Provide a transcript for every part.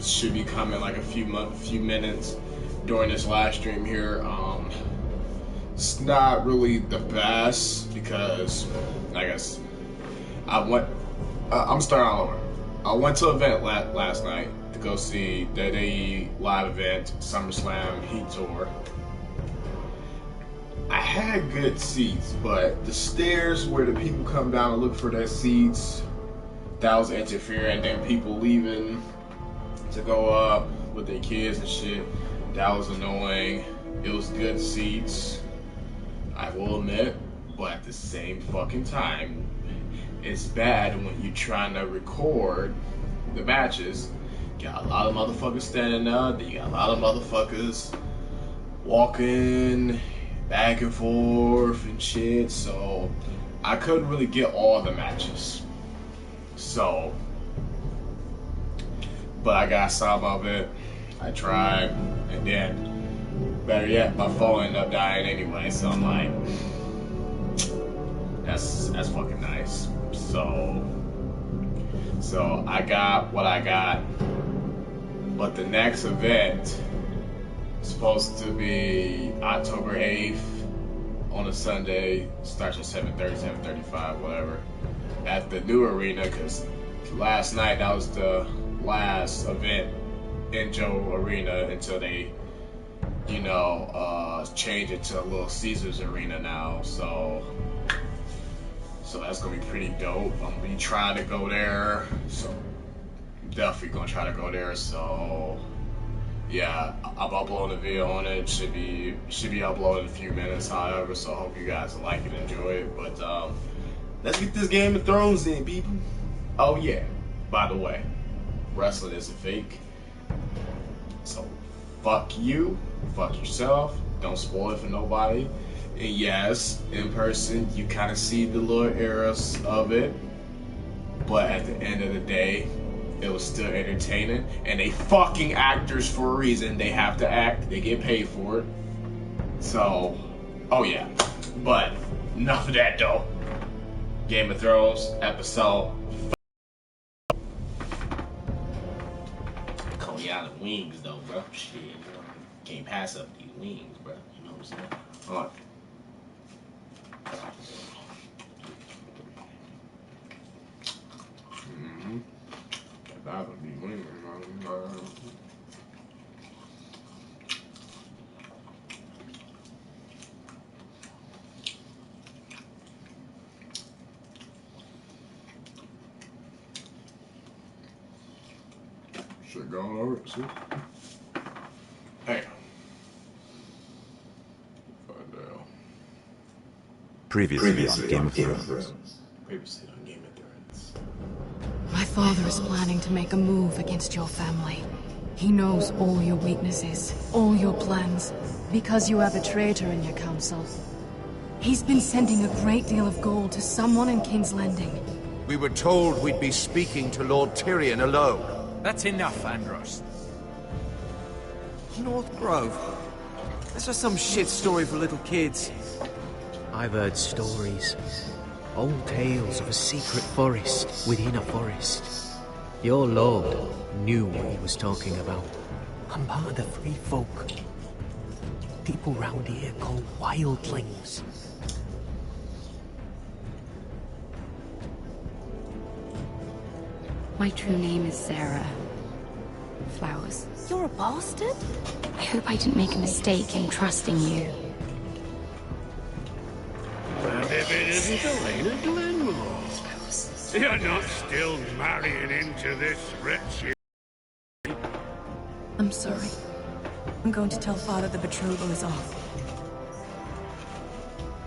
events should be coming like a few minutes during this live stream here. It's not really the best because I guess I'm starting all over. I went to an event last night to go see the AE live event, SummerSlam Heat Tour. I had good seats, but the stairs where the people come down and look for their seats, that was interfering. Then people leaving to go up with their kids and shit, that was annoying. It was good seats, I will admit, but at the same fucking time, it's bad when you're trying to record the matches. You got a lot of motherfuckers standing up, then you got a lot of motherfuckers walking back and forth and shit, so I couldn't really get all the matches. So, but I got some of it. I tried, and then, better yet, my phone ended up dying anyway, so I'm like, that's fucking nice. So I got what I got, but the next event supposed to be October 8th on a Sunday, starts at 7:30, 7:35, whatever, at the new arena, because last night that was the last event in Joe Arena until they, change it to a Little Caesars Arena now, so that's gonna be pretty dope. I'm gonna be trying to go there, so definitely gonna try to go there, so yeah, I'm uploading a video on it. Should be uploaded in a few minutes, however, so I hope you guys like it and enjoy it. But let's get this Game of Thrones in, people. Oh yeah, by the way, wrestling isn't fake. So fuck you, fuck yourself, don't spoil it for nobody. And yes, in person, you kind of see the little eras of it, but at the end of the day, it was still entertaining, and they fucking actors for a reason. They have to act, they get paid for it. So, oh yeah. But enough of that though. Game of Thrones episode. Korean wings though, bro. Shit, can't pass up these wings, bro. You know what I'm saying? Hold on. That would be winning. Shit going over it, see? Hey. Previously on Game of Thrones. Previously on Game of Thrones. My father is planning to make a move against your family. He knows all your weaknesses, all your plans, because you have a traitor in your council. He's been sending a great deal of gold to someone in King's Landing. We were told we'd be speaking to Lord Tyrion alone. That's enough, Andros. North Grove? That's just some shit story for little kids. I've heard stories. Old tales of a secret forest within a forest. Your lord knew what he was talking about. I'm part of the free folk. People round here called wildlings. My true name is Sarah Flowers. You're a bastard? I hope I didn't make a mistake in trusting you. And if it isn't Elena Glenmore, you're not still marrying into this wretched... I'm sorry. I'm going to tell Father the betrothal is off.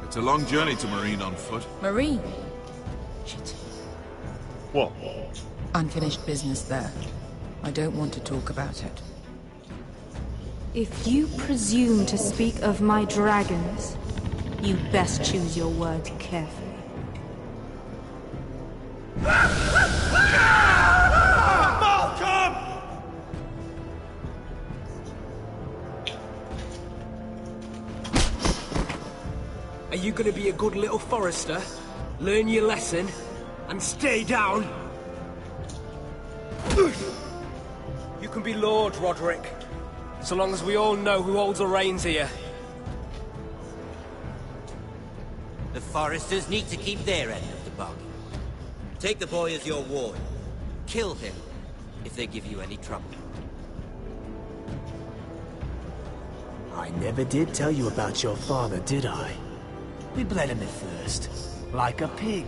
It's a long journey to Marine on foot. Marine? Shit. What? Unfinished business there. I don't want to talk about it. If you presume to speak of my dragons, you best choose your words carefully. Malcolm! Are you gonna be a good little forester? Learn your lesson? And stay down? You can be Lord, Roderick. So long as we all know who holds the reins here. The Foresters need to keep their end of the bargain. Take the boy as your ward. Kill him if they give you any trouble. I never did tell you about your father, did I? We bled him at first, like a pig.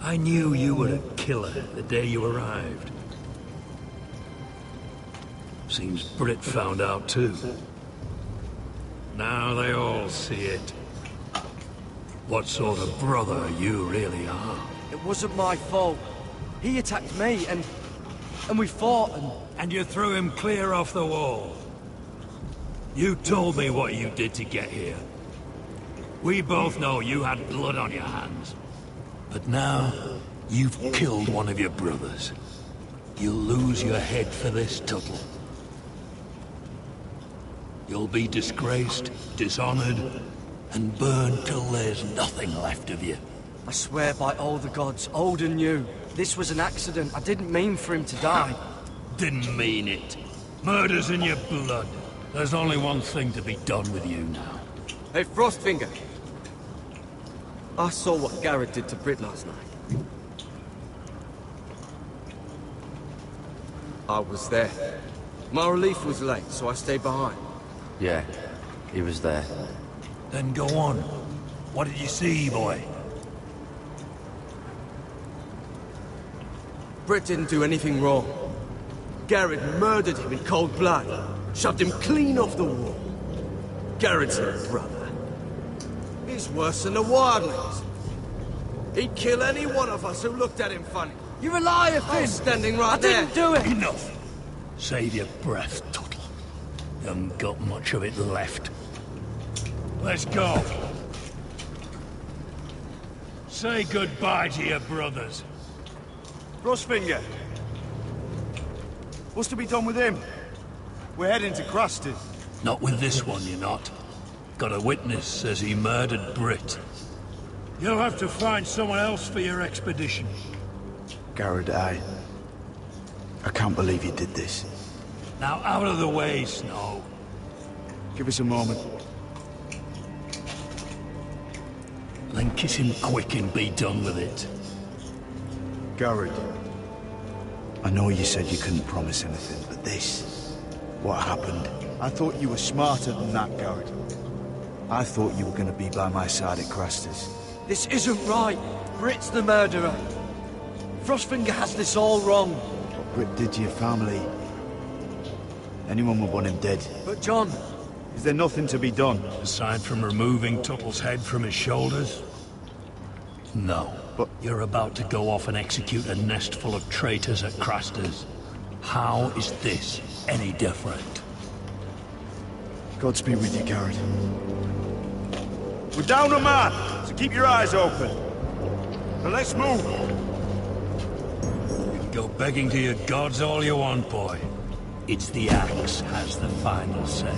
I knew you were a killer the day you arrived. Seems Britt found out too. Now they all see it. What sort of brother you really are. It wasn't my fault. He attacked me, and we fought, And you threw him clear off the wall. You told me what you did to get here. We both know you had blood on your hands. But now, you've killed one of your brothers. You'll lose your head for this, Tuttle. You'll be disgraced, dishonored, and burned till there's nothing left of you. I swear by all the gods, old and new, this was an accident. I didn't mean for him to die. Didn't mean it. Murder's in your blood. There's only one thing to be done with you now. Hey, Frostfinger. I saw what Garrett did to Britt last night. I was there. My relief was late, so I stayed behind. Yeah, he was there. Then go on. What did you see, boy? Britt didn't do anything wrong. Garrett murdered him in cold blood. Shoved him clean off the wall. Garrett's her brother. He's worse than the wildlings. He'd kill any one of us who looked at him funny. You're a liar, Finn! I was standing right there. I didn't do it! Enough! Save your breath, Tuttle. You haven't got much of it left. Let's go. Say goodbye to your brothers. Frostfinger. What's to be done with him? We're heading to Crusted. Not with this one, you're not. Got a witness says he murdered Britt. You'll have to find someone else for your expedition. Garrett, I can't believe you did this. Now out of the way, Snow. Give us a moment. Then kiss him quick and be done with it. Garrett, I know you said you couldn't promise anything, but this... what happened? I thought you were smarter than that, Garrett. I thought you were going to be by my side at Craster's. This isn't right. Britt's the murderer. Frostfinger has this all wrong. What Britt did to your family... anyone would want him dead. But John... is there nothing to be done? Aside from removing Tuttle's head from his shoulders? No. But you're about to go off and execute a nest full of traitors at Craster's. How is this any different? Godspeed with you, Garrett. We're down a man, so keep your eyes open. But let's move. You can go begging to your gods all you want, boy. It's the axe has the final say.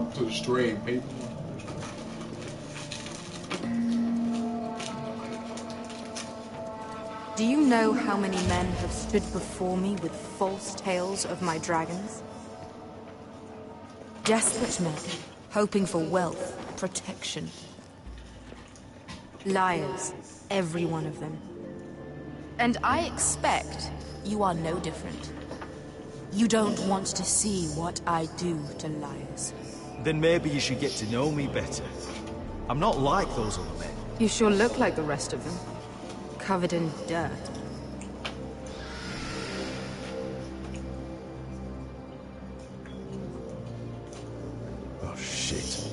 Welcome to the stream, people. Do you know how many men have stood before me with false tales of my dragons? Desperate men, hoping for wealth, protection. Liars, every one of them. And I expect you are no different. You don't want to see what I do to liars. Then maybe you should get to know me better. I'm not like those other men. You sure look like the rest of them. Covered in dirt. Oh, shit.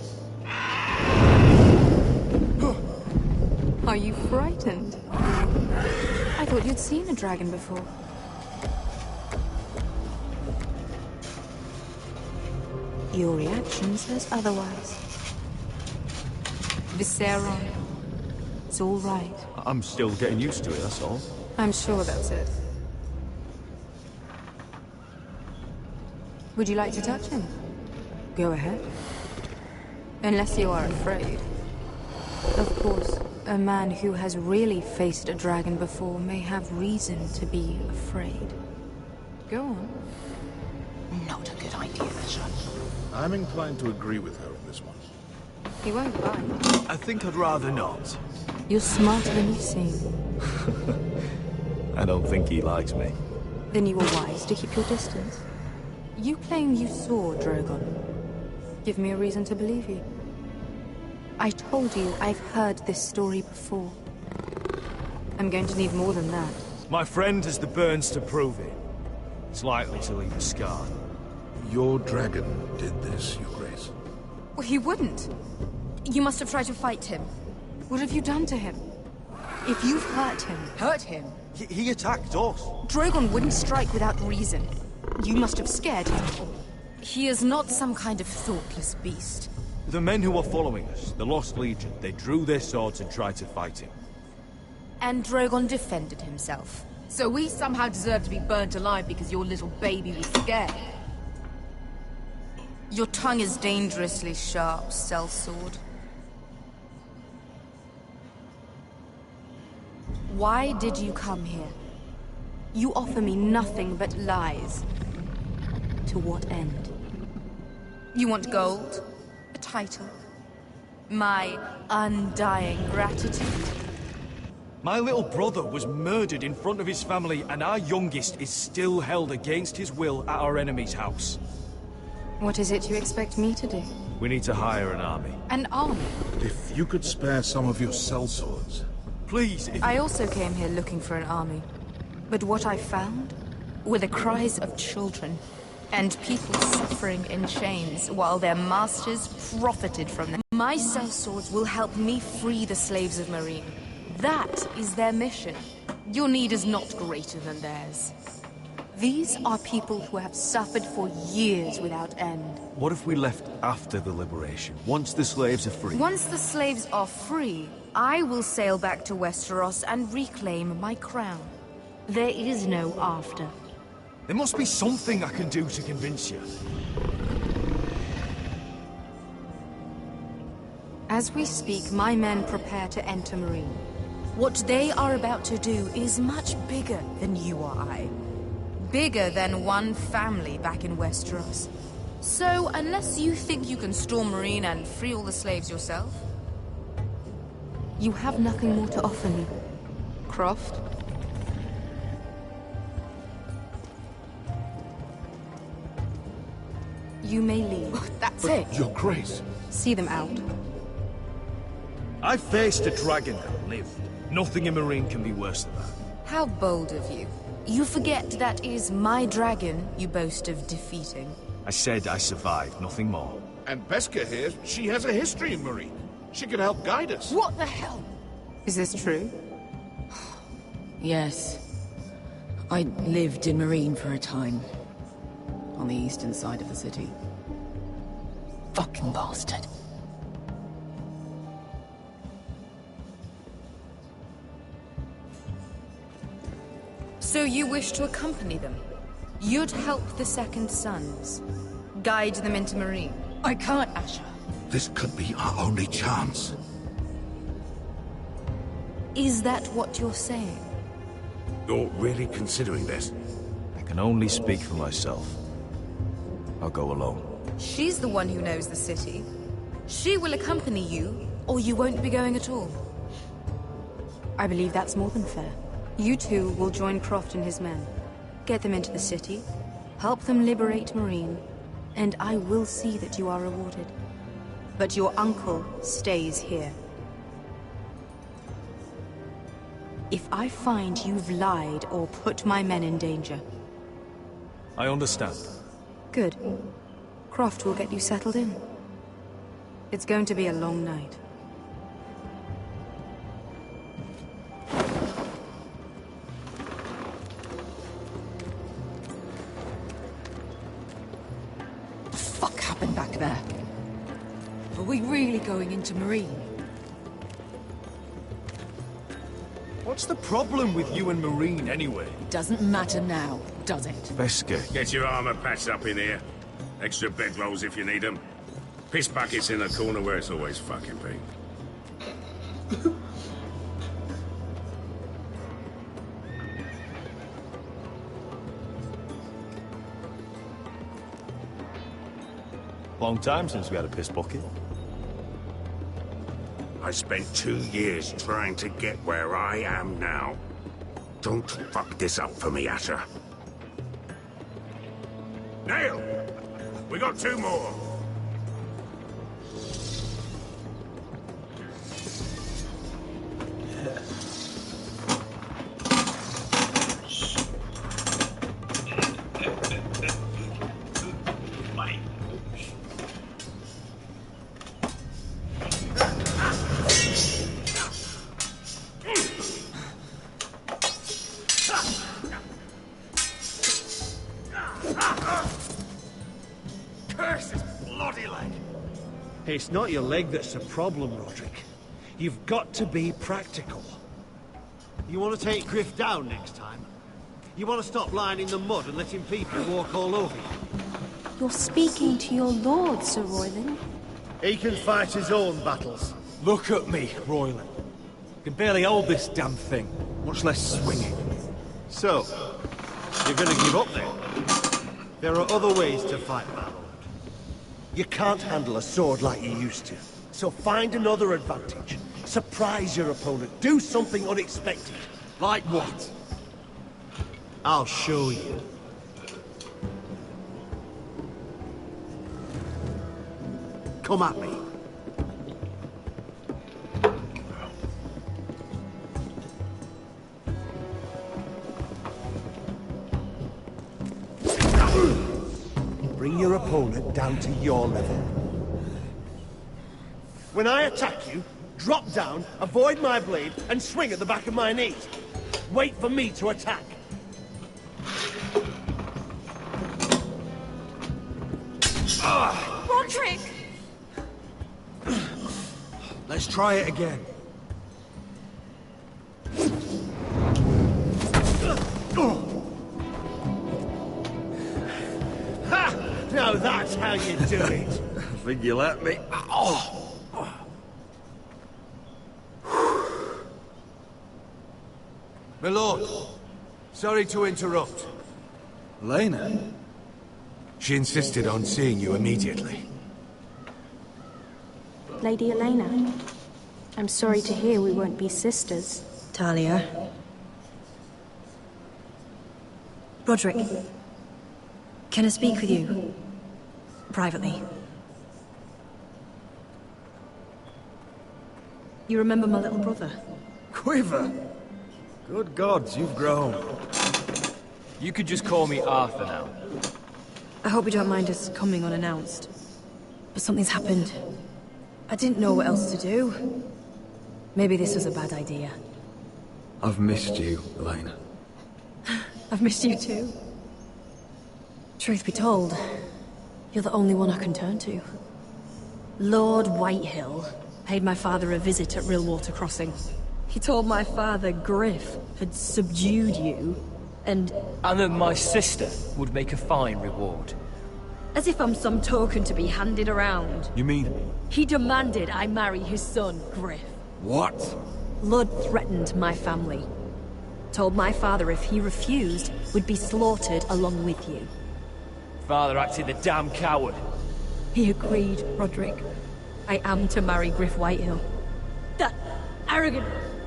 Are you frightened? I thought you'd seen a dragon before. Your reaction says otherwise. Visceron. It's all right. I'm still getting used to it, that's all. I'm sure that's it. Would you like to touch him? Go ahead. Unless you are afraid. Of course, a man who has really faced a dragon before may have reason to be afraid. Go on. Not a good idea, son. I'm inclined to agree with her on this one. He won't bite. I think I'd rather not. You're smarter than you seem. I don't think he likes me. Then you were wise to keep your distance. You claim you saw Drogon. Give me a reason to believe you. I told you I've heard this story before. I'm going to need more than that. My friend has the burns to prove it. It's likely to leave a scar. Your dragon did this, Your Grace. Well, he wouldn't. You must have tried to fight him. What have you done to him? If you've hurt him... Hurt him? He attacked us. Drogon wouldn't strike without reason. You must have scared him. He is not some kind of thoughtless beast. The men who were following us, the Lost Legion, they drew their swords and tried to fight him. And Drogon defended himself. So we somehow deserve to be burnt alive because your little baby was scared? Your tongue is dangerously sharp, sellsword. Why did you come here? You offer me nothing but lies. To what end? You want gold? A title? My undying gratitude? My little brother was murdered in front of his family, and our youngest is still held against his will at our enemy's house. What is it you expect me to do? We need to hire an army. An army? If you could spare some of your sellswords. Please, if... I also came here looking for an army. But what I found were the cries of children and people suffering in chains while their masters profited from them. My sellswords will help me free the slaves of Meereen. That is their mission. Your need is not greater than theirs. These are people who have suffered for years without end. What if we left after the liberation, once the slaves are free? Once the slaves are free, I will sail back to Westeros and reclaim my crown. There is no after. There must be something I can do to convince you. As we speak, my men prepare to enter Meereen. What they are about to do is much bigger than you or I. Bigger than one family back in Westeros. So, unless you think you can storm Meereen and free all the slaves yourself, you have nothing more to offer me, Croft. You may leave. That's it. Your Grace. See them out. I faced a dragon and lived. Nothing in Meereen can be worse than that. How bold of you. You forget that is my dragon you boast of defeating. I said I survived, nothing more. And Beskha here, she has a history in Meereen. She could help guide us. What the hell? Is this true? Yes. I lived in Meereen for a time. On the eastern side of the city. Fucking bastard. So you wish to accompany them? You'd help the Second Sons? Guide them into Meereen? I can't, Asher. This could be our only chance. Is that what you're saying? You're really considering this? I can only speak for myself. I'll go alone. She's the one who knows the city. She will accompany you, or you won't be going at all. I believe that's more than fair. You two will join Croft and his men. Get them into the city, help them liberate Marine, and I will see that you are rewarded. But your uncle stays here. If I find you've lied or put my men in danger... I understand. Good. Croft will get you settled in. It's going to be a long night. What the fuck happened back there? Are we really going into Marine? What's the problem with you and Marine, anyway? It doesn't matter now, does it? Veska. Get your armor patched up in here. Extra bedrolls if you need them. Piss buckets in the corner where it's always fucking been. Long time since we had a piss bucket. I spent 2 years trying to get where I am now. Don't fuck this up for me, Asher. Nail! We got 2 more! It's not your leg that's a problem, Roderick. You've got to be practical. You want to take Griff down next time? You want to stop lying in the mud and letting people walk all over you? You're speaking to your lord, Sir Royland. He can fight his own battles. Look at me, Royland. Can barely hold this damn thing, much less swing it. So, you're gonna give up then? There are other ways to fight, my lord. You can't handle a sword like you used to. So find another advantage. Surprise your opponent. Do something unexpected. Like what? I'll show you. Come at me. Bring your opponent down to your level. When I attack you, drop down, avoid my blade, and swing at the back of my knees. Wait for me to attack. Roderick! Let's try it again. Ha! Now that's how you do it. I think you let me. Oh! My lord, sorry to interrupt. Lena? She insisted on seeing you immediately. Lady Elena, I'm sorry to hear we won't be sisters. Talia. Roderick, can I speak with you? Privately. You remember my little brother? Quiver! Good gods, you've grown. You could just call me Arthur now. I hope you don't mind us coming unannounced. But something's happened. I didn't know what else to do. Maybe this was a bad idea. I've missed you, Elena. I've missed you too. Truth be told, you're the only one I can turn to. Lord Whitehill paid my father a visit at Rillwater Crossing. He told my father Griff had subdued you, and that my sister would make a fine reward. As if I'm some token to be handed around. You mean? He demanded I marry his son, Griff. What? Lud threatened my family. Told my father if he refused, we'd be slaughtered along with you. Father acted the damn coward. He agreed, Roderick. I am to marry Griff Whitehill. That arrogant,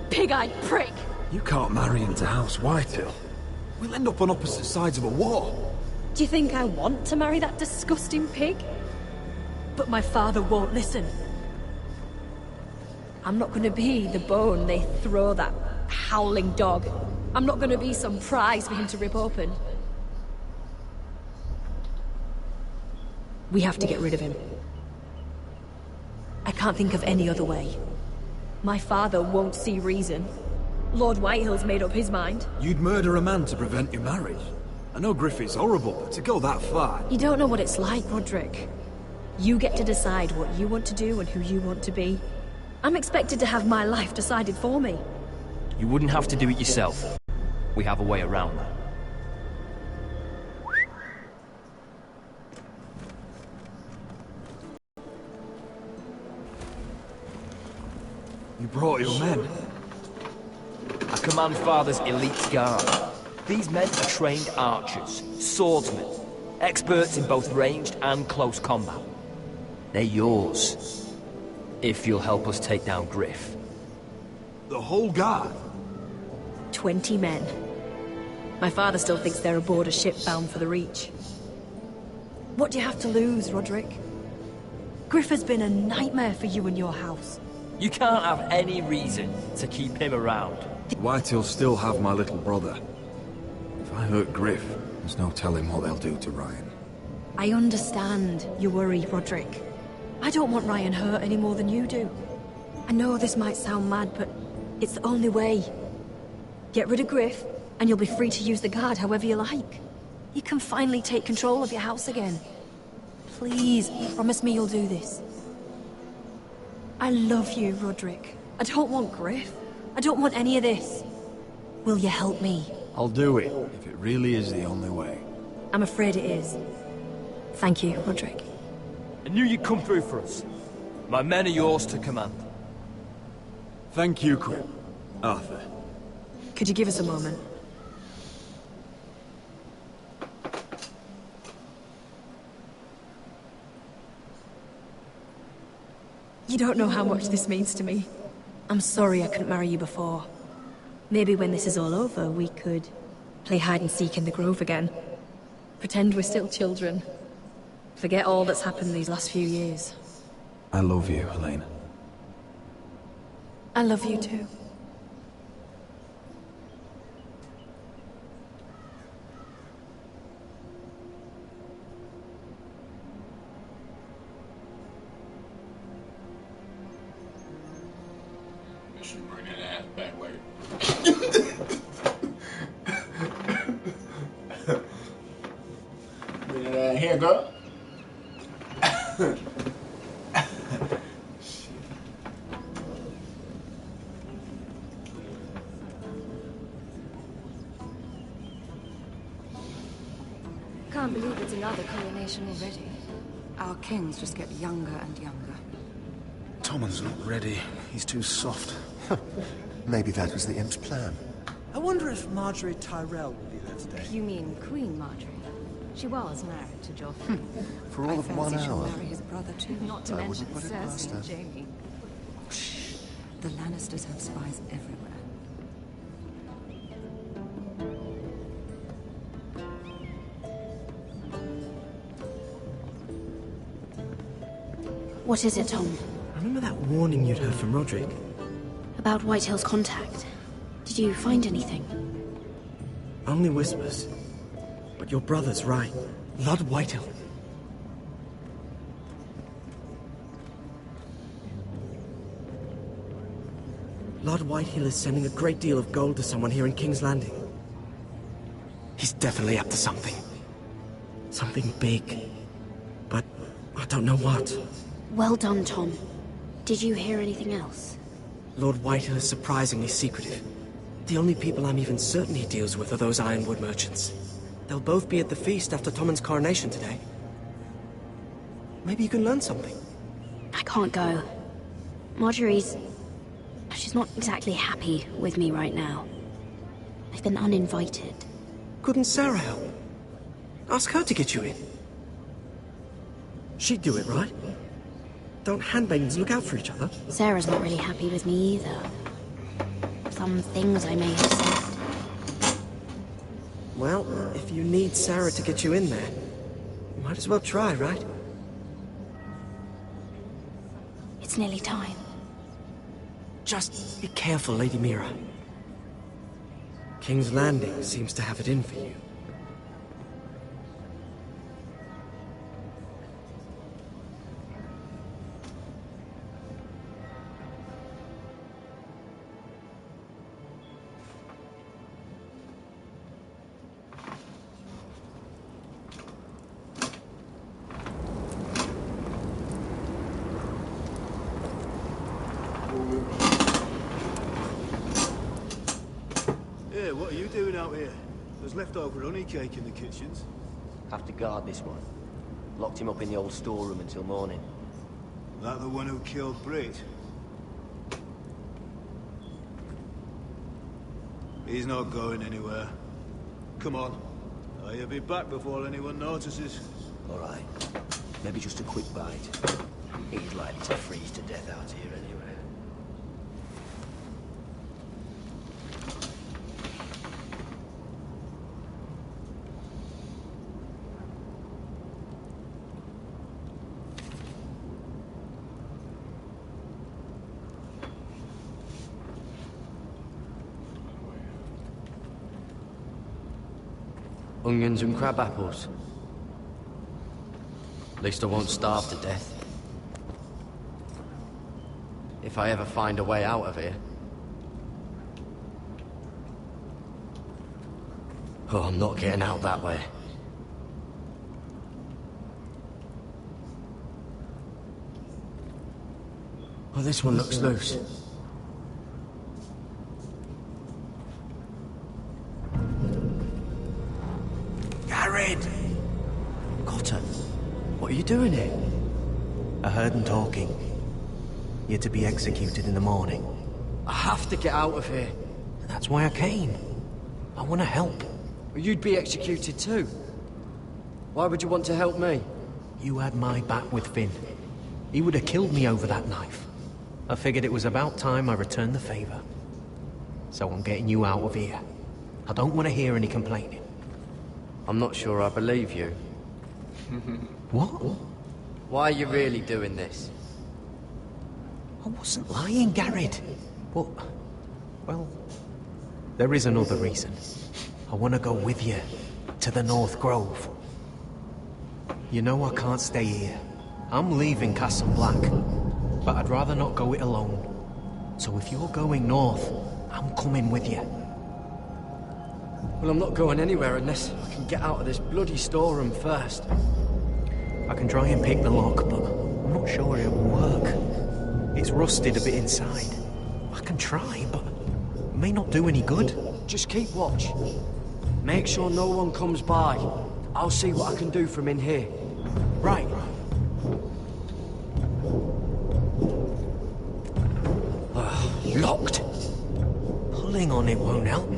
pig-eyed prick! You can't marry into House Whitehill. We'll end up on opposite sides of a war. Do you think I want to marry that disgusting pig? But my father won't listen. I'm not gonna be the bone they throw that howling dog. I'm not gonna be some prize for him to rip open. We have to get rid of him. I can't think of any other way. My father won't see reason. Lord Whitehill's made up his mind. You'd murder a man to prevent your marriage. I know Griff is horrible, but to go that far... You don't know what it's like, Roderick. You get to decide what you want to do and who you want to be. I'm expected to have my life decided for me. You wouldn't have to do it yourself. We have a way around that. You brought your men. I command Father's elite guard. These men are trained archers, swordsmen, experts in both ranged and close combat. They're yours, if you'll help us take down Griff. The whole guard? 20 men. My father still thinks they're aboard a ship bound for the Reach. What do you have to lose, Roderick? Griff has been a nightmare for you and your house. You can't have any reason to keep him around. Whitehills still have my little brother. If I hurt Griff, there's no telling what they'll do to Ryan. I understand your worry, Roderick. I don't want Ryan hurt any more than you do. I know this might sound mad, but it's the only way. Get rid of Griff, and you'll be free to use the guard however you like. You can finally take control of your house again. Please, promise me you'll do this. I love you, Roderick. I don't want Griff. I don't want any of this. Will you help me? I'll do it, if it really is the only way. I'm afraid it is. Thank you, Roderick. I knew you'd come through for us. My men are yours to command. Thank you, Quinn. Arthur. Could you give us a moment? You don't know how much this means to me. I'm sorry I couldn't marry you before. Maybe when this is all over, we could play hide and seek in the grove again. Pretend we're still children. Forget all that's happened these last few years. I love you, Helena. I love you too. Bring that ass back later. Bring that ass here, girl. Can't believe it's another coronation already. Our kings just get younger and younger. Tommen's not ready. He's too soft. Maybe that was the imp's plan. I wonder if Marjorie Tyrell will be there today. You mean Queen Marjorie? She was married to Joffrey. For all of 1 she'll hour. marry his brother too. Not to I mention wouldn't put it past Cersei and her. Jaime. Shh. The Lannisters have spies everywhere. What is it, Tom? Remember that warning you'd heard from Roderick? About Whitehill's contact. Did you find anything? Only whispers. But your brother's right. Lord Whitehill. Lord Whitehill is sending a great deal of gold to someone here in King's Landing. He's definitely up to something. Something big. But I don't know what. Well done, Tom. Did you hear anything else? Lord Whitehill is surprisingly secretive. The only people I'm even certain he deals with are those Ironwood merchants. They'll both be at the feast after Tommen's coronation today. Maybe you can learn something. I can't go. She's not exactly happy with me right now. I've been uninvited. Couldn't Sarah help? Ask her to get you in. She'd do it, right? Don't handmaidens look out for each other? Sarah's not really happy with me either. Some things I may have said. Well, if you need Sarah to get you in there, you might as well try, right? It's nearly time. Just be careful, Lady Mira. King's Landing seems to have it in for you. Yeah, what are you doing out here? There's leftover honey cake in the kitchens. Have to guard this one. Locked him up in the old storeroom until morning. That the one who killed Brit? He's not going anywhere. Come on. I'll be back before anyone notices. All right. Maybe just a quick bite. He's likely to freeze to death out here anyway. Onions and crab apples. At least I won't starve to death. If I ever find a way out of here. Oh, I'm not getting out that way. Well, this one looks loose. Cotton, what are you doing here? I heard him talking. You're to be executed in the morning. I have to get out of here. That's why I came. I want to help. Well, you'd be executed too. Why would you want to help me? You had my back with Finn. He would have killed me over that knife. I figured it was about time I returned the favor. So I'm getting you out of here. I don't want to hear any complaining. I'm not sure I believe you. What? Why are you really doing this? I wasn't lying, Garrett. But, well, there is another reason. I want to go with you to the North Grove. You know I can't stay here. I'm leaving Castle Black, but I'd rather not go it alone. So if you're going north, I'm coming with you. Well, I'm not going anywhere unless I can get out of this bloody storeroom first. I can try and pick the lock, but I'm not sure it will work. It's rusted a bit inside. I can try, but it may not do any good. Just keep watch. Make sure no one comes by. I'll see what I can do from in here. Right. Locked. Pulling on it won't help.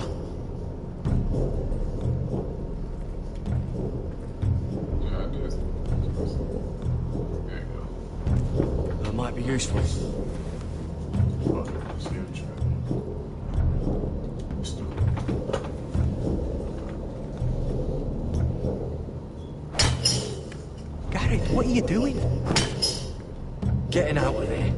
That might be useful. Garrett, what are you doing? Getting out of there.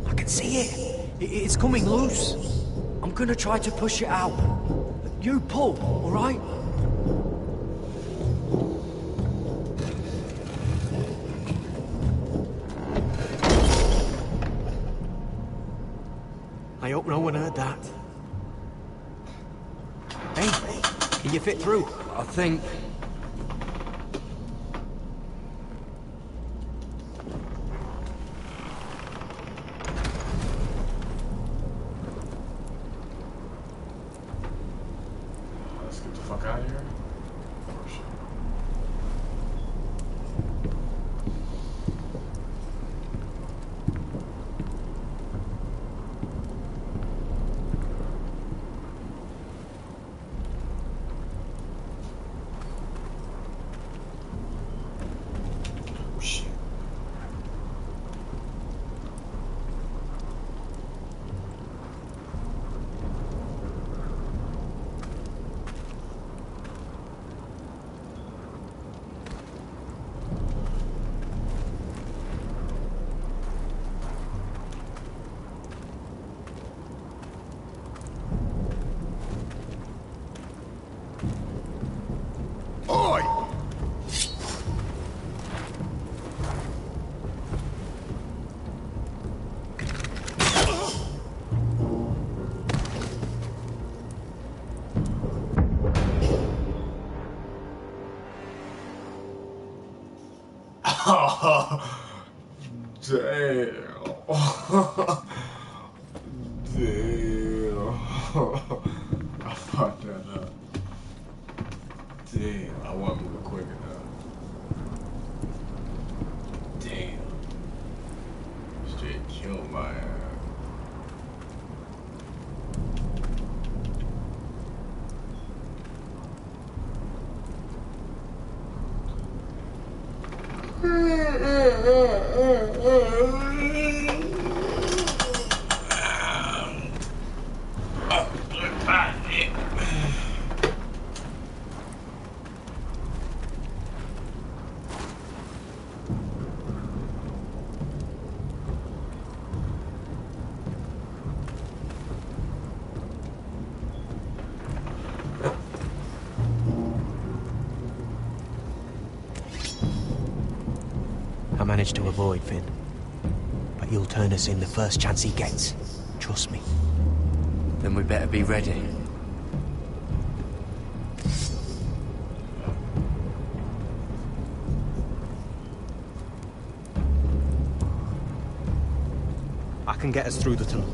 I can see it. It's coming loose. I'm gonna try to push it out. You pull, all right? I hope no one heard that. Hey, can you fit through? I think. Damn. I fucked that up. Damn, I wasn't moving quick enough. Damn. Straight killed my ass. I managed to avoid Finn. But he'll turn us in the first chance he gets. Trust me. Then we better be ready. I can get us through the tunnel.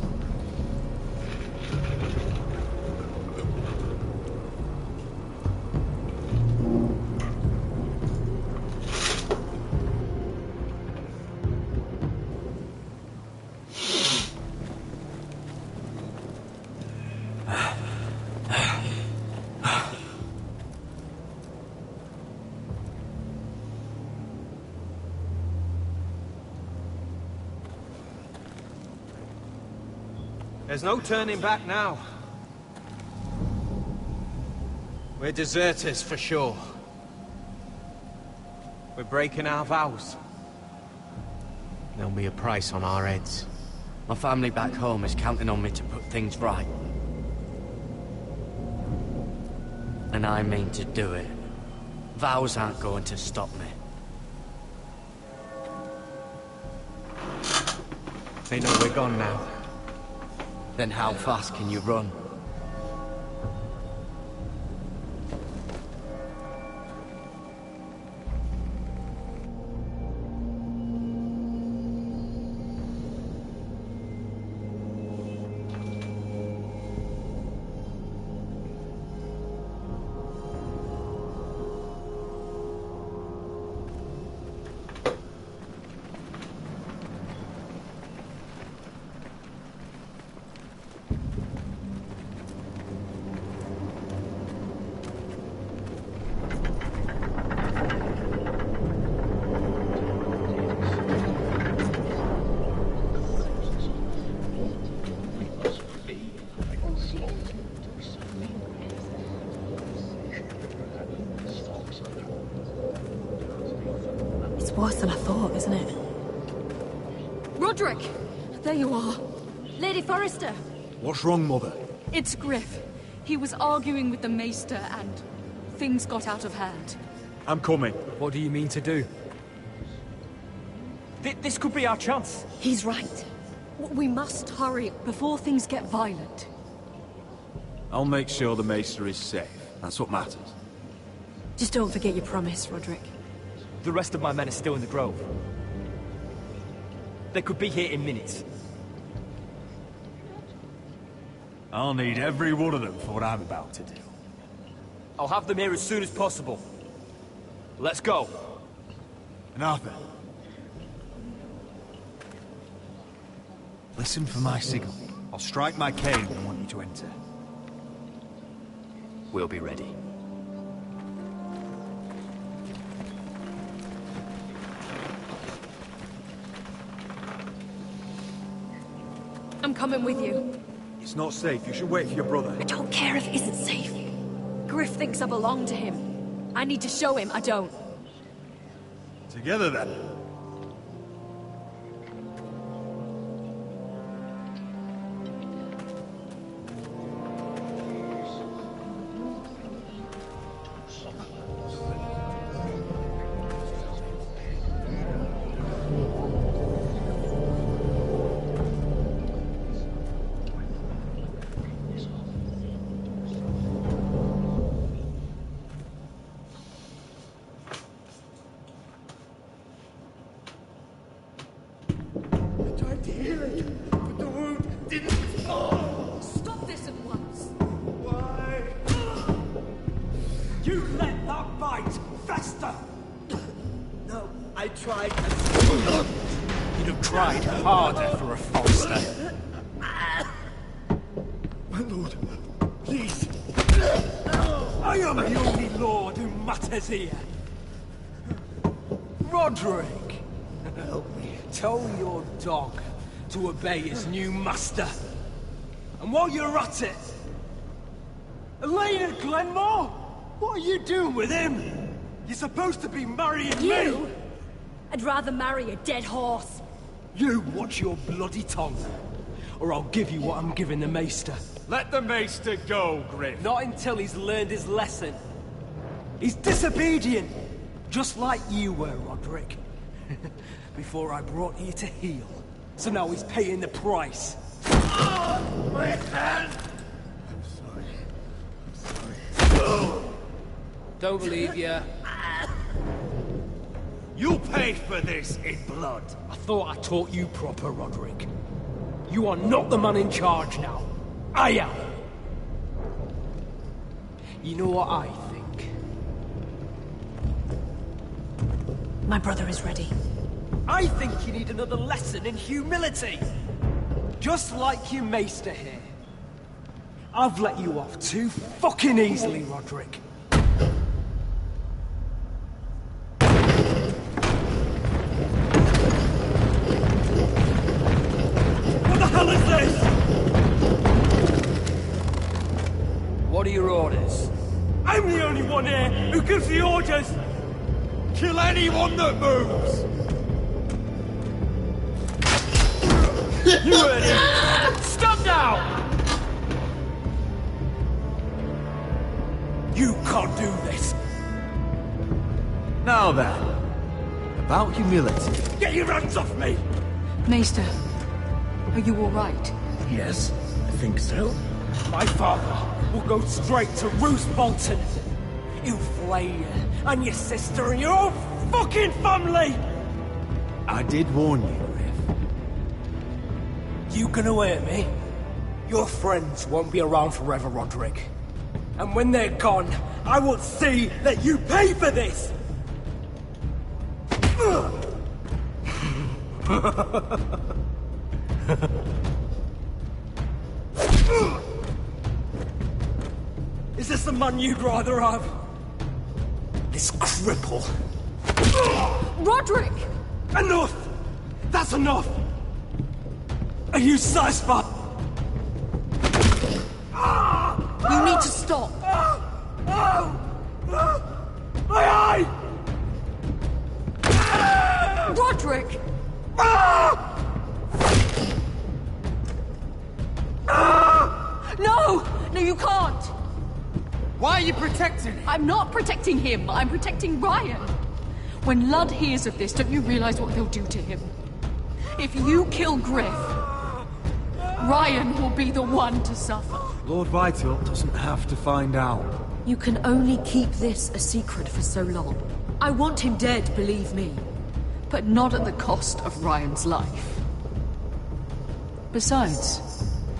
There's no turning back now. We're deserters for sure. We're breaking our vows. There'll be a price on our heads. My family back home is counting on me to put things right. And I mean to do it. Vows aren't going to stop me. They know we're gone now. Then how fast can you run? It's worse than I thought, isn't it? Roderick! There you are. Lady Forrester. What's wrong, Mother? It's Griff. He was arguing with the Maester and things got out of hand. I'm coming. What do you mean to do? This could be our chance. He's right. We must hurry before things get violent. I'll make sure the Maester is safe. That's what matters. Just don't forget your promise, Roderick. The rest of my men are still in the grove. They could be here in minutes. I'll need every one of them for what I'm about to do. I'll have them here as soon as possible. Let's go. And Arthur, listen for my signal. I'll strike my cane when I want you to enter. We'll be ready. I'm coming with you. It's not safe. You should wait for your brother. I don't care if it isn't safe. Griff thinks I belong to him. I need to show him I don't. Together, then. tried... You'd have tried harder for a Forrester. My lord, please. I am the only lord who matters here. Roderick, tell your dog to obey his new master. And while you're at it, Elena Glenmore, what are you doing with him? You're supposed to be marrying me. I'd rather marry a dead horse. You watch your bloody tongue, or I'll give you what I'm giving the Maester. Let the Maester go, Griff. Not until he's learned his lesson. He's disobedient, just like you were, Roderick. Before I brought you to heel, so now he's paying the price. My hand! I'm sorry. Don't believe you. You paid for this in blood. I thought I taught you proper, Roderick. You are not the man in charge now. I am. You know what I think? My brother is ready. I think you need another lesson in humility. Just like your Maester here. I've let you off too fucking easily, Roderick. What the hell is this? What are your orders? I'm the only one here who gives the orders! Kill anyone that moves! You heard him! Stop now! You can't do this! Now then, about humility. Get your hands off me! Maester, are you all right? Yes, I think so. My father will go straight to Roose Bolton. He'll flay you, and your sister, and your whole fucking family! I did warn you, Griff. You gonna hear me? Your friends won't be around forever, Roderick. And when they're gone, I will see that you pay for this! Is this the man you'd rather have? This cripple. Roderick! Enough! That's enough! Are you satisfied? You need to stop! My eye! Roderick! No! No, you can't! Why are you protecting him? I'm not protecting him. I'm protecting Ryan. When Ludd hears of this, don't you realize what they'll do to him? If you kill Griff, Ryan will be the one to suffer. Lord Whitehill doesn't have to find out. You can only keep this a secret for so long. I want him dead, believe me. But not at the cost of Ryan's life. Besides,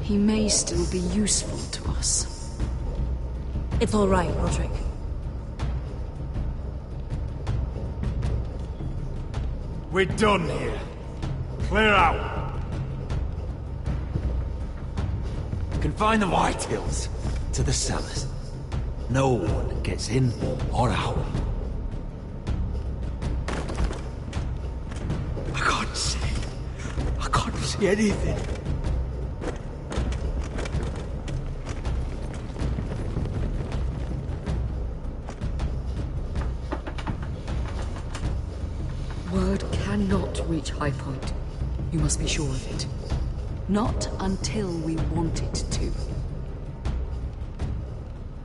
he may still be useful to us. It's all right, Roderick. We're done here. Clear out. Confine the Whitehills to the cellars. No one gets in or out. I can't see anything. Word cannot reach High Point. You must be sure of it. Not until we want it to.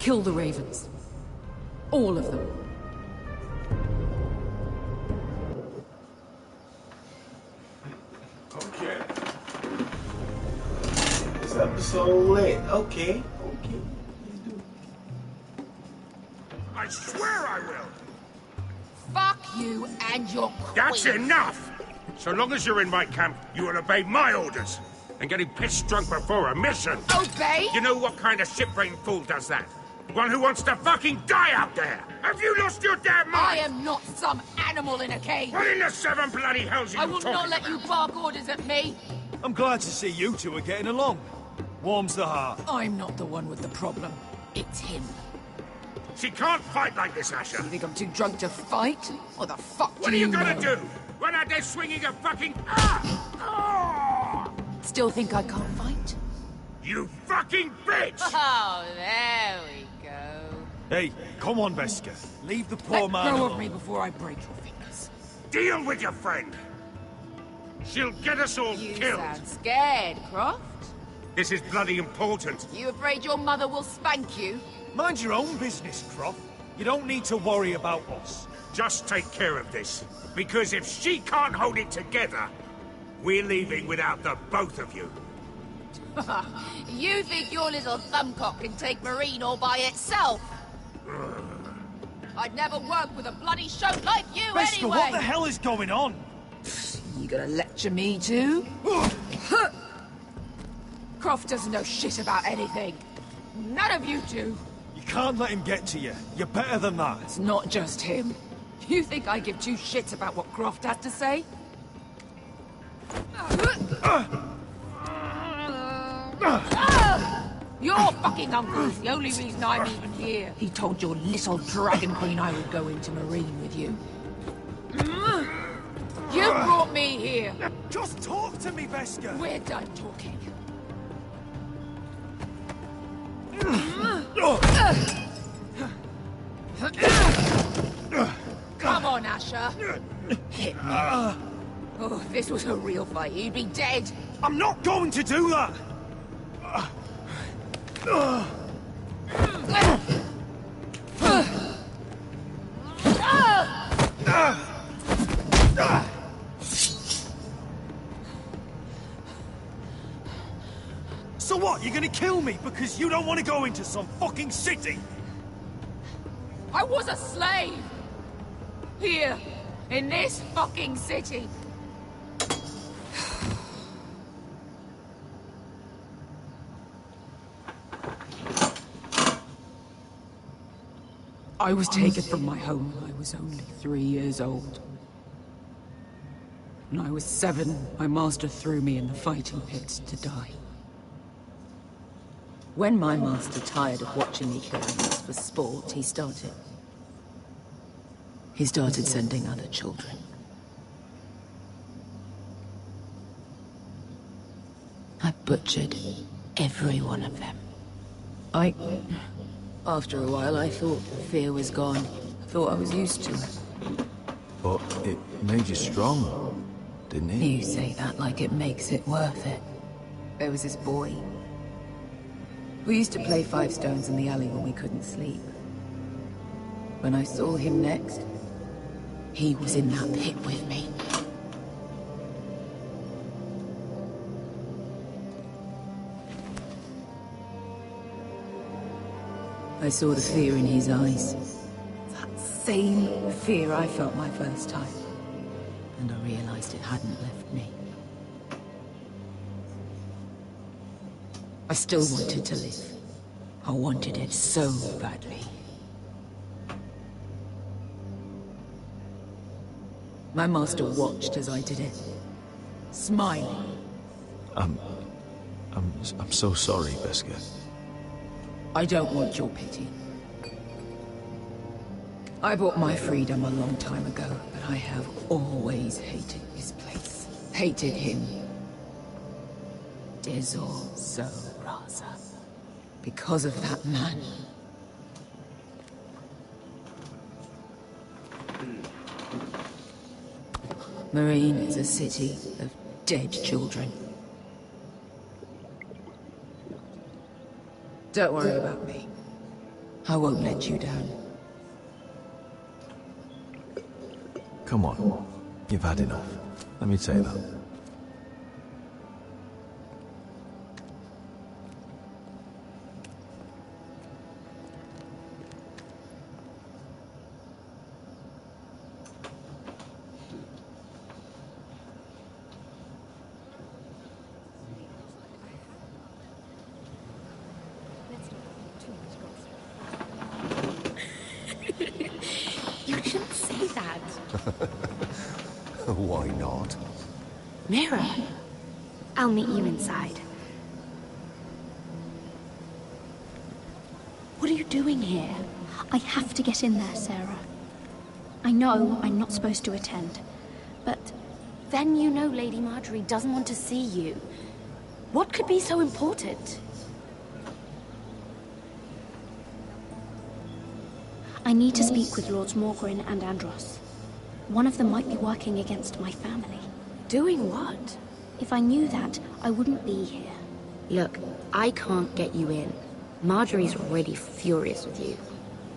Kill the ravens. All of them. Okay. This episode lit. Okay. I swear I will. Fuck you and your queen. That's enough! So long as you're in my camp, you will obey my orders. And getting pissed drunk before a mission. Obey? You know what kind of ship-brained fool does that? One who wants to fucking die out there! Have you lost your damn mind? I am not some animal in a cage. What in the seven bloody hells are you I will not let you bark orders at me. I'm glad to see you two are getting along. Warms the heart. I'm not the one with the problem. It's him. She can't fight like this, Asher. You think I'm too drunk to fight? What the fuck What do are you know? gonna do? Run out there swinging a fucking... Still think I can't fight? You fucking bitch! Oh, there we go. Hey, come on, Veska. Leave the poor Let man go alone. of me before I break your fingers. Deal with your friend. She'll get us all You killed. sound scared, Croft. This is bloody important. You afraid your mother will spank you? Mind your own business, Croft. You don't need to worry about us. Just take care of this. Because if she can't hold it together, we're leaving without the both of you. You think your little thumbcock can take Marine all by itself? I'd never work with a bloody shote like you Veska, anyway! what the hell is going on? You gonna lecture me too? Croft doesn't know shit about anything. None of you do. You can't let him get to you. You're better than that. It's not just him. You think I give two shits about what Croft has to say? Your fucking uncle's the only reason I'm even here. He told your little dragon queen I would go into Marine with you. You brought me here. Just talk to me, Veska. We're done talking. Come on, Asher. Hit me. Oh, if this was a real fight, you'd be dead. I'm not going to do that. So what, you're gonna kill me because you don't want to go into some fucking city? I was a slave. Here, in this fucking city. I was taken from my home when I was only 3 years old. When I was 7, my master threw me in the fighting pits to die. When my master tired of watching me kill animals for sport, he started sending other children. I butchered every one of them. After a while, I thought the fear was gone. I thought I was used to it. But it made you strong, didn't it? You say that like it makes it worth it. There was this boy. We used to play 5 stones in the alley when we couldn't sleep. When I saw him next, he was in that pit with me. I saw the fear in his eyes. That same fear I felt my first time. And I realized it hadn't left me. I still wanted to live. I wanted it so badly. My master watched as I did it, smiling. I'm so sorry, Veska. I don't want your pity. I bought my freedom a long time ago, but I have always hated this place. Hated him. Dizor so Raza. Because of that man. Marine is a city of dead children. Don't worry about me. I won't let you down. Come on. You've had enough. Let me say that. sad. Why not? Mira, I'll meet you inside. What are you doing here? I have to get in there, Sarah. I know I'm not supposed to attend, but... Then you know Lady Marjorie doesn't want to see you. What could be so important? I need to speak with Lords Morgrin and Andros. One of them might be working against my family. Doing what? If I knew that, I wouldn't be here. Look, I can't get you in. Marjorie's already furious with you.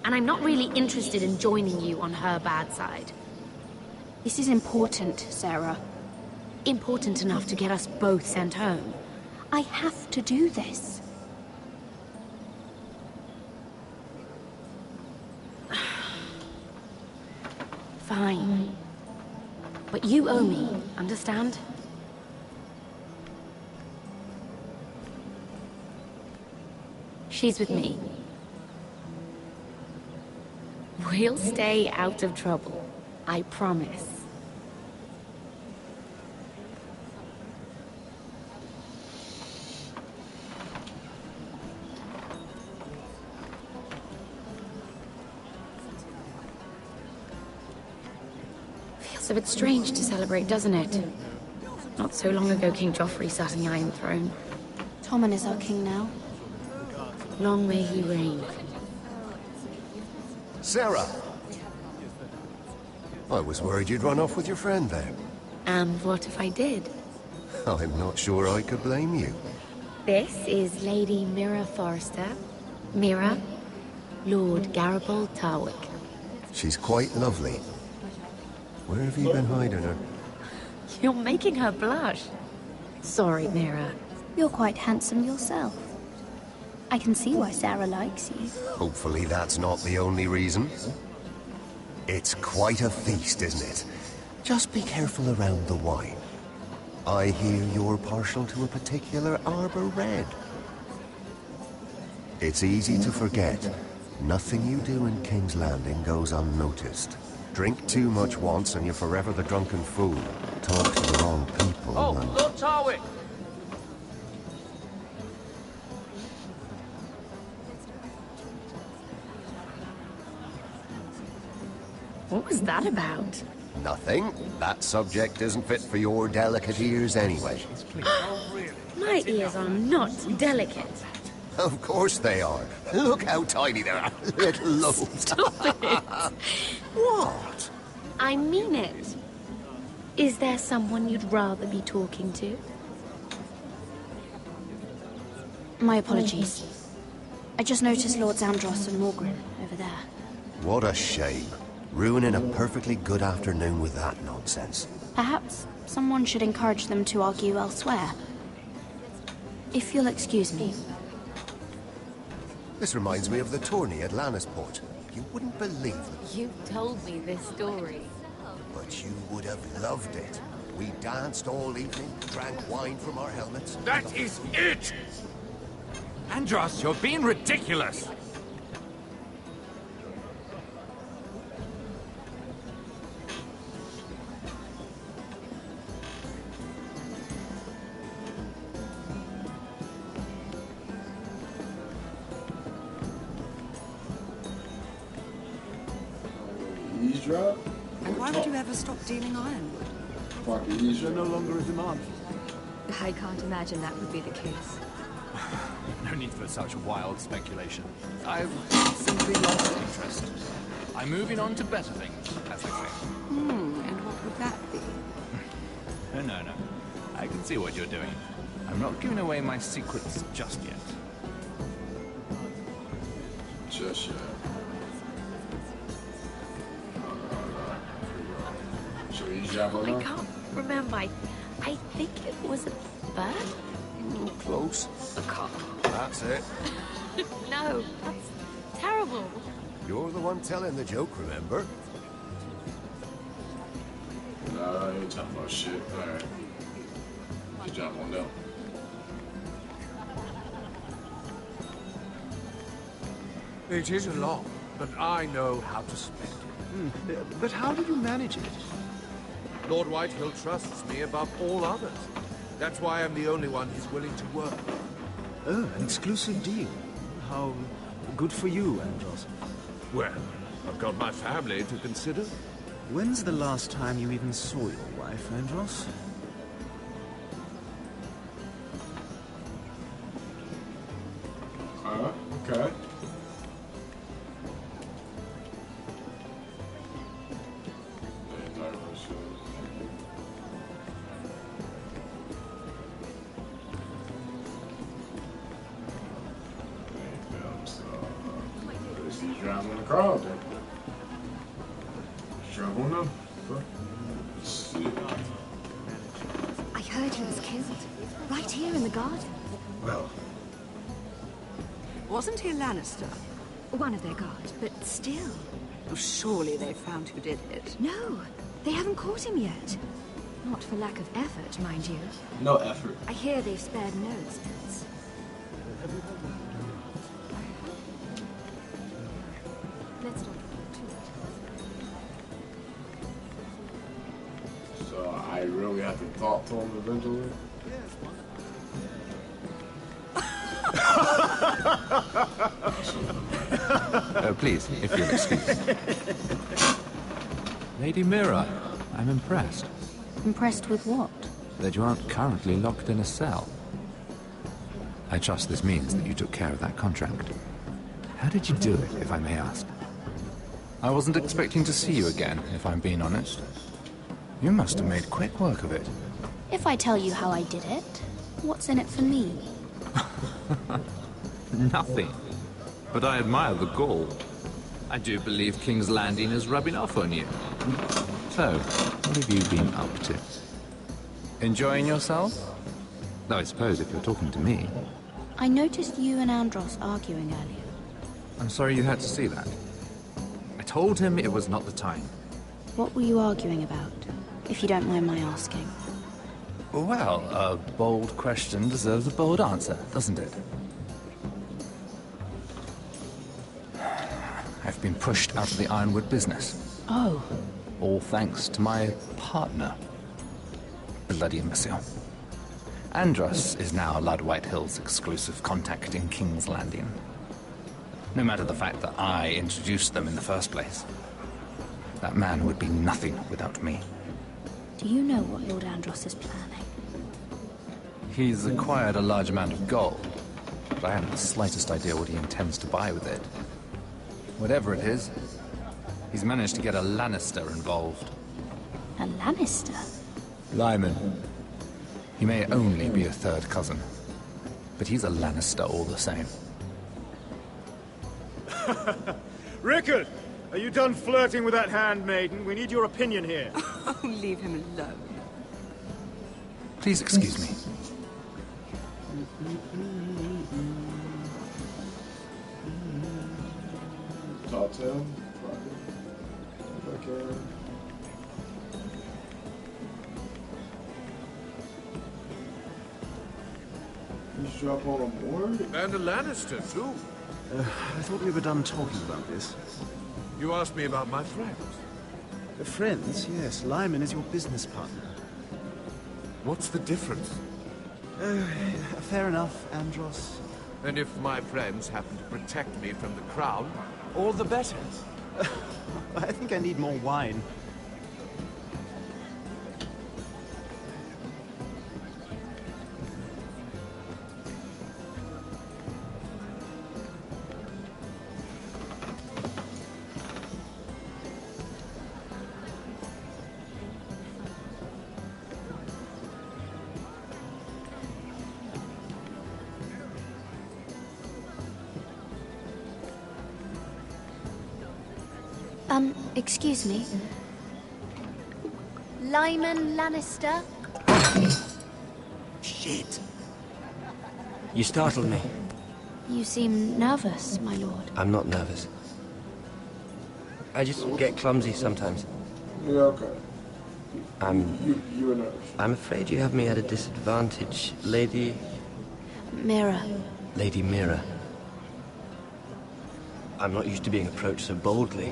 And I'm not really interested in joining you on her bad side. This is important, Sarah. Important enough to get us both sent home. I have to do this. Fine. But you owe me, understand? She's with me. We'll stay out of trouble. I promise. Feels a bit strange to celebrate, doesn't it? Not so long ago, King Joffrey sat on the Iron Throne. Tommen is our king now. Long may he reign. Sarah! I was worried you'd run off with your friend there. And what if I did? I'm not sure I could blame you. This is Lady Mira Forrester. Mira, Lord Garibald Tarwick. She's quite lovely. Where have you been hiding her? You're making her blush. Sorry, Mira. You're quite handsome yourself. I can see why Sarah likes you. Hopefully that's not the only reason. It's quite a feast, isn't it? Just be careful around the wine. I hear you're partial to a particular Arbor Red. It's easy to forget. Nothing you do in King's Landing goes unnoticed. Drink too much once and you're forever the drunken fool. Talk to the wrong people and... Lord Tarwick! What was that about? Nothing. That subject isn't fit for your delicate ears anyway. My ears are not delicate. Of course they are. Look how tiny they are. Little lobes. Stop it. What? I mean it. Is there someone you'd rather be talking to? My apologies. I just noticed Lords Andros and Morgrin over there. What a shame. Ruining a perfectly good afternoon with that nonsense. Perhaps someone should encourage them to argue elsewhere. If you'll excuse me. This reminds me of the tourney at Lannisport. You wouldn't believe it. You told me this story. But you would have loved it. We danced all evening, drank wine from our helmets. That is it! Andros, you're being ridiculous! Eavesdrop? And why would you ever stop dealing iron? They're no longer a demand. I can't imagine that would be the case. No need for such wild speculation. I've simply lost interest. I'm moving on to better things, as they say. And what would that be? No. I can see what you're doing. I'm not giving away my secrets just yet. Just yet. I can't remember. I think it was a bird? Close. A cock. That's it. No, that's terrible. You're the one telling the joke, remember? Nah, I ain't talking about shit. Alright. Just jump on down. It is a lot, but I know how to spend it. But how did you manage it? Lord Whitehill trusts me above all others. That's why I'm the only one he's willing to work. Oh, an exclusive deal. How good for you, Andros. Well, I've got my family to consider. When's the last time you even saw your wife, Andros? Okay. He's driving in the car there. Driving them. I heard he was killed. Right here in the garden. Well. Wasn't he a Lannister? One of their guard, but still. Oh, surely they found who did it. No, they haven't caught him yet. Not for lack of effort, mind you. No effort. I hear they've spared no expense. Let's not get too much. So I really have to talk to him eventually? Please, if you'll excuse. Lady Mira, I'm impressed. Impressed with what? That you aren't currently locked in a cell. I trust this means that you took care of that contract. How did you do it, if I may ask? I wasn't expecting to see you again, if I'm being honest. You must have made quick work of it. If I tell you how I did it, what's in it for me? Nothing. But I admire the gall. I do believe King's Landing is rubbing off on you. So, what have you been up to? Enjoying yourself? Though I suppose if you're talking to me... I noticed you and Andros arguing earlier. I'm sorry you had to see that. I told him it was not the time. What were you arguing about, if you don't mind my asking? Well, a bold question deserves a bold answer, doesn't it? I've been pushed out of the Ironwood business. Oh. All thanks to my partner. Bloody imbecile. Andros is now Lord Whitehill's exclusive contact in King's Landing. No matter the fact that I introduced them in the first place. That man would be nothing without me. Do you know what Lord Andros is planning? He's acquired a large amount of gold, but I haven't the slightest idea what he intends to buy with it. Whatever it is, he's managed to get a Lannister involved. A Lannister? Lyman. He may only be a third cousin, but he's a Lannister all the same. Rickard! Are you done flirting with that handmaiden? We need your opinion here. Oh, leave him alone. Please excuse me. Talk to him. Okay. You drop on a board? And a Lannister, too. I thought we were done talking about this. You asked me about my friends. Friends, yes. Lyman is your business partner. What's the difference? Fair enough, Andros. And if my friends happen to protect me from the crown, all the better. I think I need more wine. Excuse me. Lyman Lannister? Shit. You startled me. You seem nervous, my lord. I'm not nervous. I just get clumsy sometimes. Yeah, okay. You were nervous. I'm afraid you have me at a disadvantage, Lady... Mira. Lady Mira. I'm not used to being approached so boldly.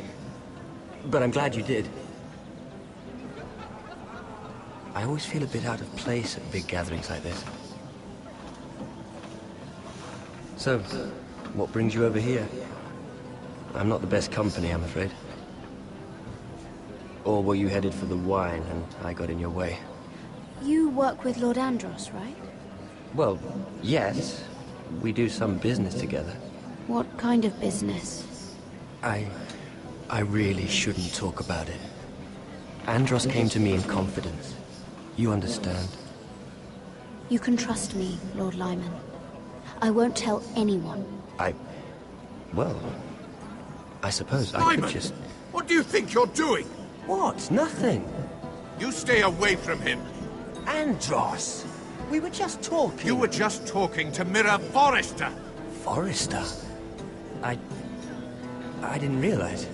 but I'm glad you did. I always feel a bit out of place at big gatherings like this. So, what brings you over here? I'm not the best company, I'm afraid. Or were you headed for the wine and I got in your way? You work with Lord Andros, right? Well, yes. We do some business together. What kind of business? I really shouldn't talk about it. Andros came to me in confidence. You understand? You can trust me, Lord Lyman. I won't tell anyone. Well, I suppose I Lyman, could just... what do you think you're doing? What? Nothing. You stay away from him. Andros! We were just talking. You were just talking to Mirror Forrester. Forrester? I didn't realize.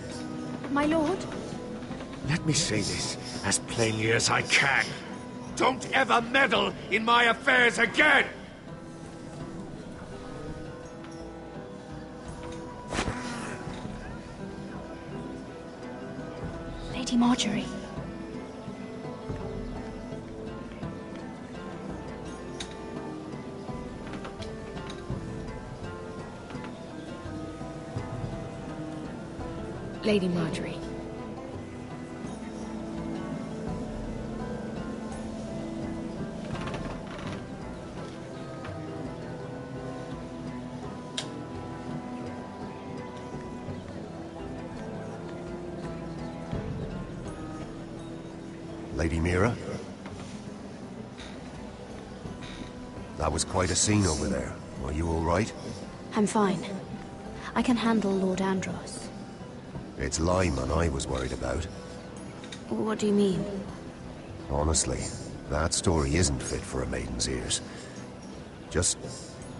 My lord? Let me say this as plainly as I can. Don't ever meddle in my affairs again! Lady Marjorie. Lady Marjorie. Lady Mira? That was quite a scene over there. Are you all right? I'm fine. I can handle Lord Andros. It's Lyman I was worried about. What do you mean? Honestly, that story isn't fit for a maiden's ears. Just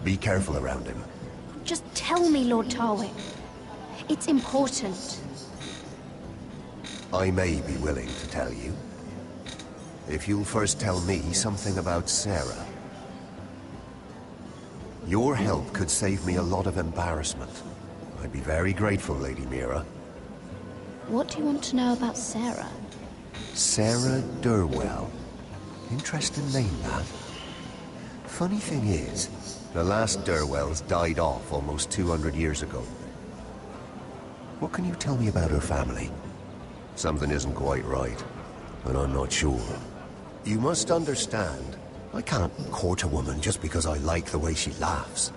be careful around him. Just tell me, Lord Tarwick. It's important. I may be willing to tell you. If you'll first tell me something about Sarah. Your help could save me a lot of embarrassment. I'd be very grateful, Lady Mira. What do you want to know about Sarah? Sarah Durwell. Interesting name, that. Funny thing is, the last Durwells died off almost 200 years ago. What can you tell me about her family? Something isn't quite right, and I'm not sure. You must understand, I can't court a woman just because I like the way she laughs.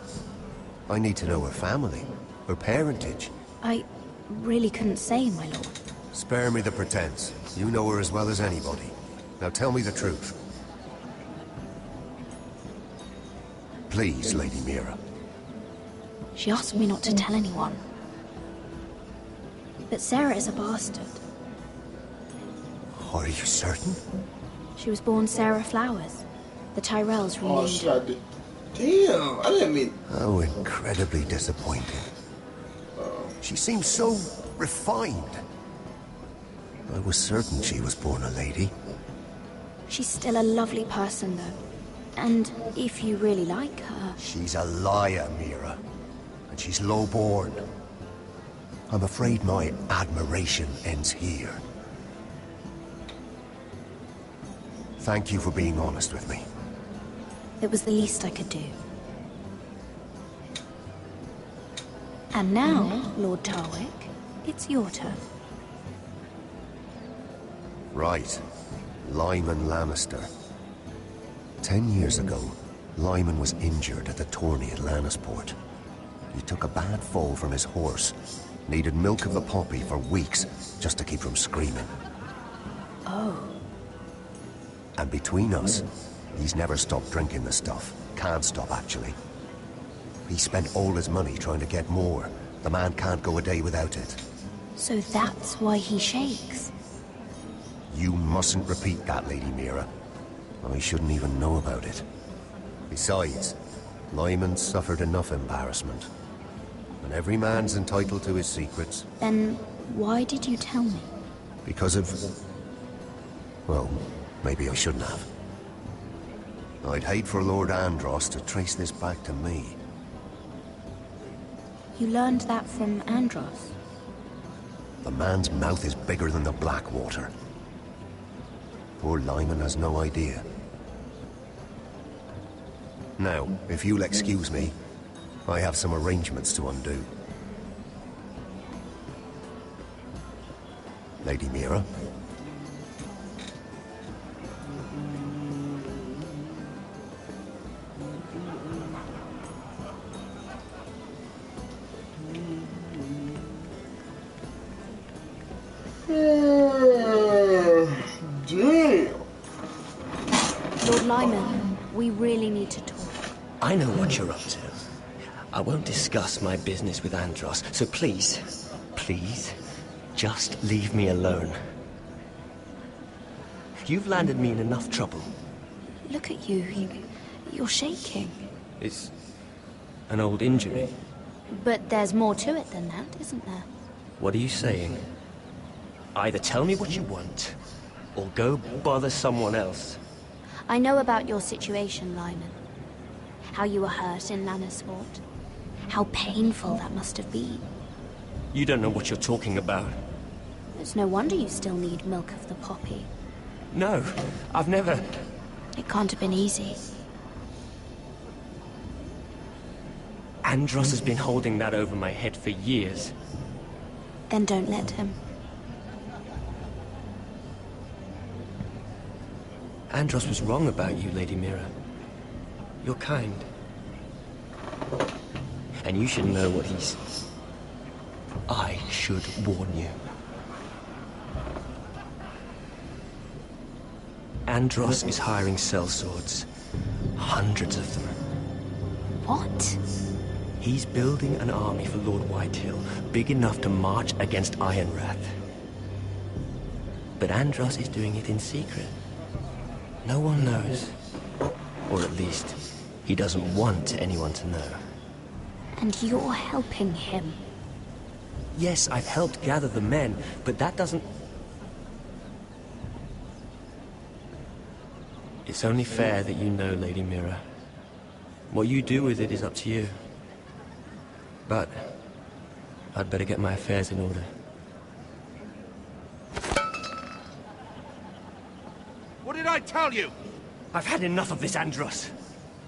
I need to know her family, her parentage. I really couldn't say, my lord. Spare me the pretense. You know her as well as anybody. Now tell me the truth. Please, Lady Mira. She asked me not to tell anyone. But Sarah is a bastard. Are you certain? She was born Sarah Flowers. The Tyrells renamed Oh, shit. Damn, I didn't mean... How incredibly disappointing. She seems so refined. I was certain she was born a lady. She's still a lovely person, though. And if you really like her... She's a liar, Mira. And she's low-born. I'm afraid my admiration ends here. Thank you for being honest with me. It was the least I could do. And now, Lord Tarwick, it's your turn. Right. Lyman Lannister. 10 years ago, Lyman was injured at the tourney at Lannisport. He took a bad fall from his horse. Needed milk of the poppy for weeks just to keep from screaming. Oh. And between us, he's never stopped drinking the stuff. Can't stop, actually. He spent all his money trying to get more. The man can't go a day without it. So that's why he shakes. You mustn't repeat that, Lady Mira. I shouldn't even know about it. Besides, Lyman suffered enough embarrassment. And every man's entitled to his secrets. Then why did you tell me? Because of... well, maybe I shouldn't have. I'd hate for Lord Andros to trace this back to me. You learned that from Andros? The man's mouth is bigger than the Blackwater. Poor Lyman has no idea. Now, if you'll excuse me, I have some arrangements to undo. Lady Mira? Lord Lyman, we really need to talk. I know what you're up to. I won't discuss my business with Andros, so please, please, just leave me alone. You've landed me in enough trouble. Look at you. You're shaking. It's an old injury. But there's more to it than that, isn't there? What are you saying? Either tell me what you want, or go bother someone else. I know about your situation, Lyman. How you were hurt in Lannisport. How painful that must have been. You don't know what you're talking about. It's no wonder you still need milk of the poppy. No, I've never... It can't have been easy. Andros has been holding that over my head for years. Then don't let him. Andros was wrong about you, Lady Mira. You're kind. And you should know what he's... I should warn you. Andros is hiring sellswords. Hundreds of them. What? He's building an army for Lord Whitehill, big enough to march against Ironrath. But Andros is doing it in secret. No one knows. Or at least, he doesn't want anyone to know. And you're helping him. Yes, I've helped gather the men, but that doesn't... It's only fair that you know, Lady Mira. What you do with it is up to you. But I'd better get my affairs in order. What did I tell you? I've had enough of this, Andros.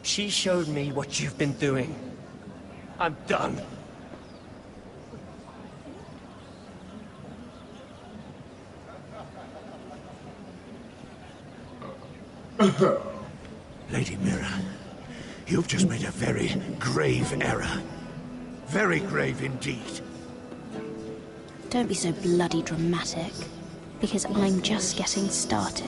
She showed me what you've been doing. I'm done. Lady Mira, you've just made a very grave error. Very grave indeed. Don't be so bloody dramatic, because I'm just getting started.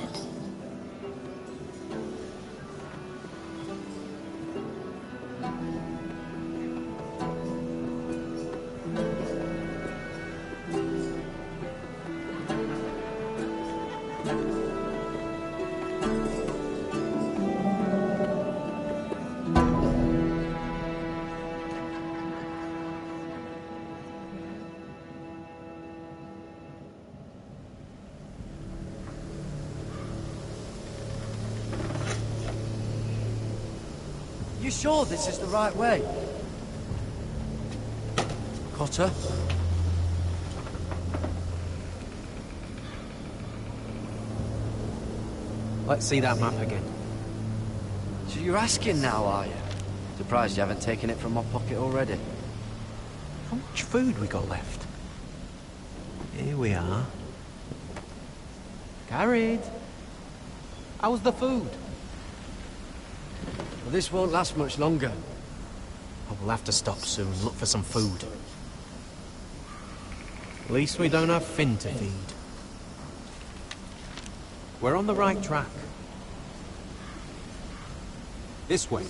You sure this is the right way? Cotter? Let's see that map again. So you're asking now, are you? Surprised you haven't taken it from my pocket already. How much food we got left? Here we are. Carried. How's the food? Well, this won't last much longer. Oh, we'll have to stop soon, look for some food. At least we don't have Finn to feed. We're on the right track. This way.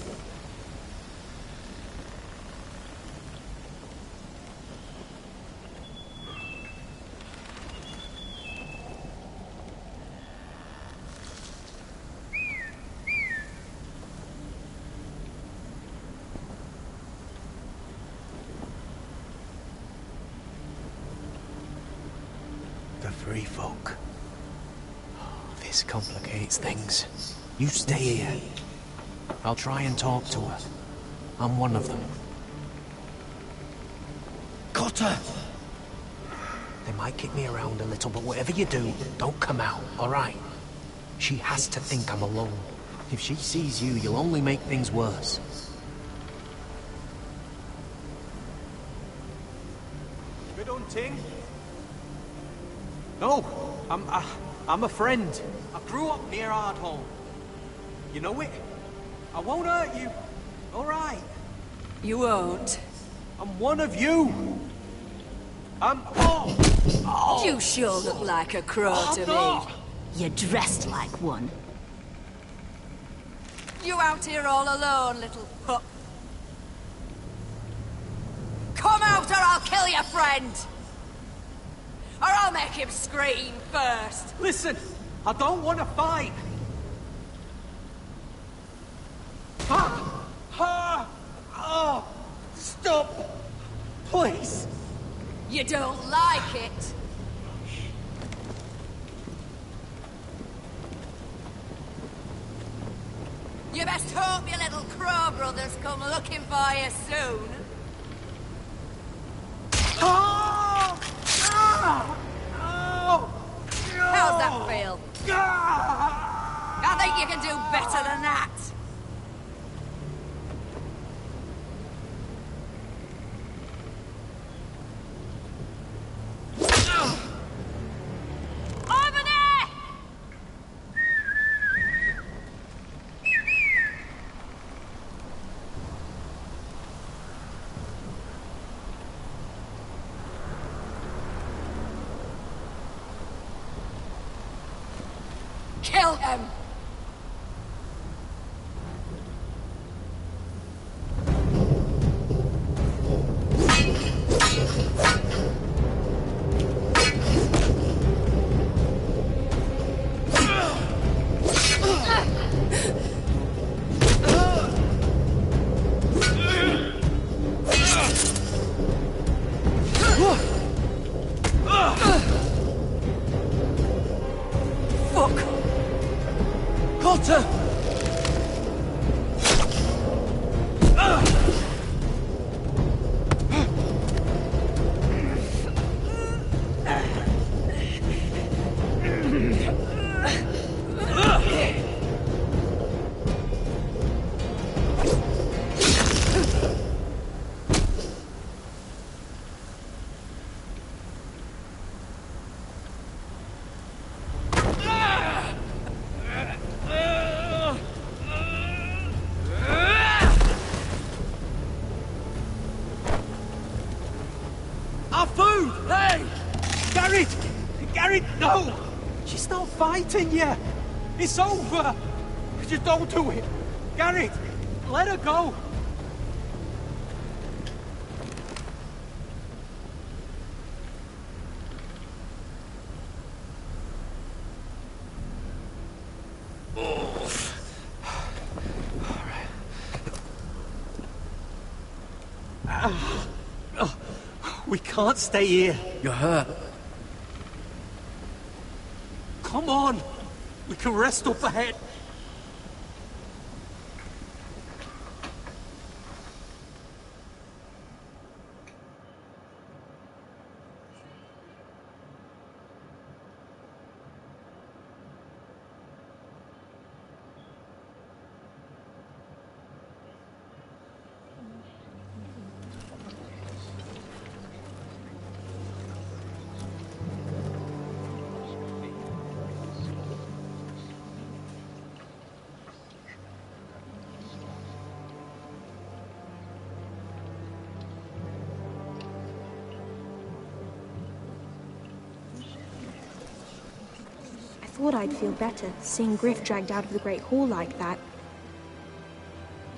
The free folk. Oh, this complicates things. You stay here. I'll try and talk to her. I'm one of them. Cotter! They might kick me around a little, but whatever you do, don't come out, all right? She has to think I'm alone. If she sees you, you'll only make things worse. Good hunting? No, I'm a friend. I grew up near Ardhall. You know it? I won't hurt you. All right. You won't. I'm one of you. You sure look like a crow to me. You're dressed like one. You out here all alone, little pup? Come out or I'll kill your friend! Or I'll make him scream first! Listen, I don't want to fight. Stop! Please! You don't like it? You best hope your little crow brothers come looking for you soon. How's that feel? I think you can do better than that. Over there! Kill him! No! She's not fighting yet! It's over! Just don't do it! Garrett! Let her go! We can't stay here. You're hurt. Come on! We can rest up ahead. I thought I'd feel better seeing Griff dragged out of the Great Hall like that.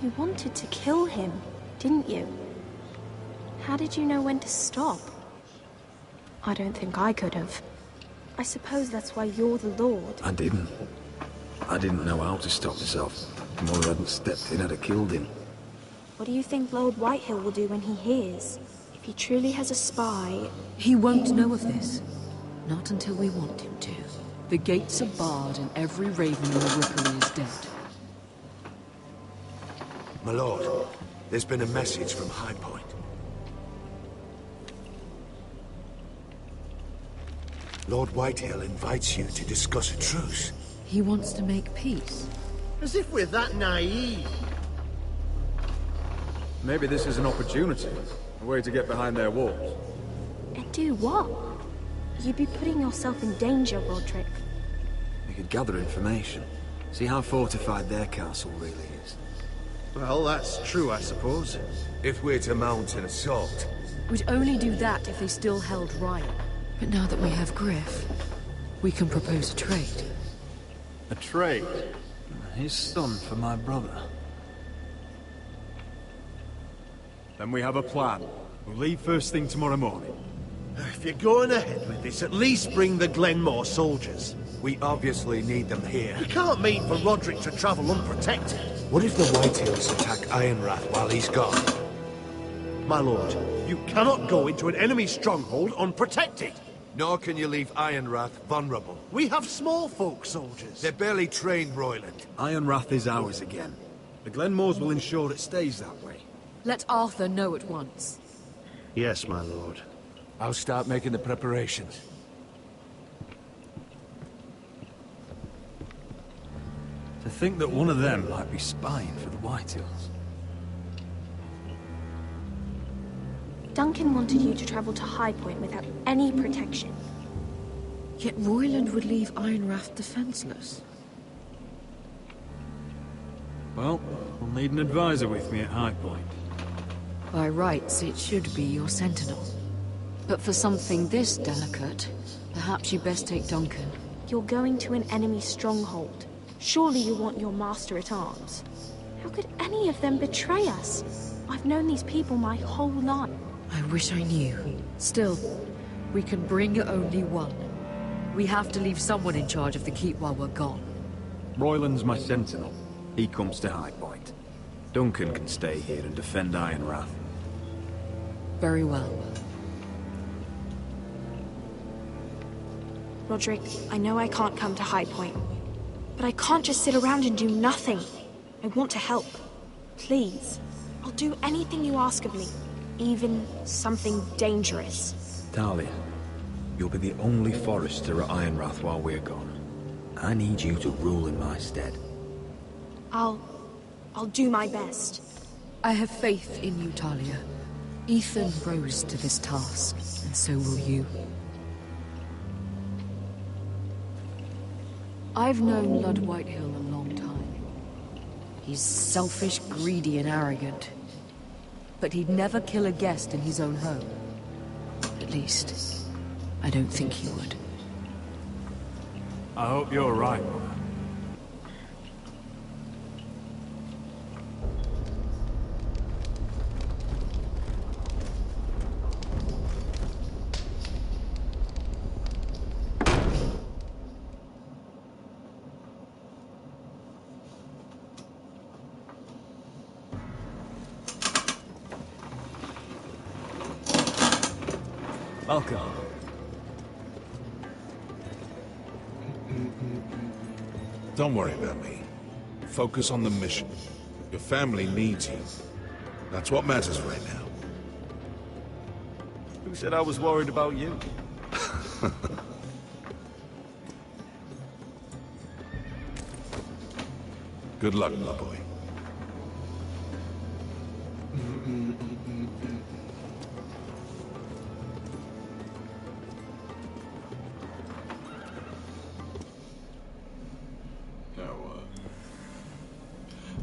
You wanted to kill him, didn't you? How did you know when to stop? I don't think I could have. I suppose that's why you're the Lord. I didn't. I didn't know how to stop myself. Mother hadn't stepped in, I'd have killed him. What do you think Lord Whitehill will do when he hears? If he truly has a spy... He won't know of this. Not until we want him to. The gates are barred and every raven in the rookery is dead. My lord, there's been a message from High Point. Lord Whitehill invites you to discuss a truce. He wants to make peace. As if we're that naive. Maybe this is an opportunity. A way to get behind their walls. And do what? You'd be putting yourself in danger, Roderick. We could gather information. See how fortified their castle really is. Well, that's true, I suppose. If we're to mount an assault... We'd only do that if they still held Ryan. But now that we have Griff, we can propose a trade. A trade? His son for my brother. Then we have a plan. We'll leave first thing tomorrow morning. If you're going ahead with this, at least bring the Glenmore soldiers. We obviously need them here. You can't mean for Roderick to travel unprotected. What if the Whitehills attack Ironrath while he's gone? My lord, you cannot go into an enemy stronghold unprotected. Nor can you leave Ironrath vulnerable. We have small folk soldiers. They're barely trained, Royland. Ironrath is ours again. The Glenmores will ensure it stays that way. Let Arthur know at once. Yes, my lord. I'll start making the preparations. To think that one of them might be spying for the Whitehills. Duncan wanted you to travel to High Point without any protection. Yet Royland would leave Ironrath defenseless. Well, we'll need an advisor with me at High Point. By rights, it should be your sentinel. But for something this delicate, perhaps you best take Duncan. You're going to an enemy stronghold. Surely you want your master-at-arms. How could any of them betray us? I've known these people my whole life. I wish I knew. Still, we can bring only one. We have to leave someone in charge of the keep while we're gone. Royland's my sentinel. He comes to High Point. Duncan can stay here and defend Ironrath. Very well. Roderick, I know I can't come to High Point, but I can't just sit around and do nothing. I want to help. Please. I'll do anything you ask of me, even something dangerous. Talia, you'll be the only Forester at Ironrath while we're gone. I need you to rule in my stead. I'll do my best. I have faith in you, Talia. Ethan rose to this task, and so will you. I've known Lud Whitehill a long time. He's selfish, greedy, and arrogant. But he'd never kill a guest in his own home. At least, I don't think he would. I hope you're right, Mother. Welcome. Don't worry about me. Focus on the mission. Your family needs you. That's what matters right now. Who said I was worried about you? Good luck, my boy.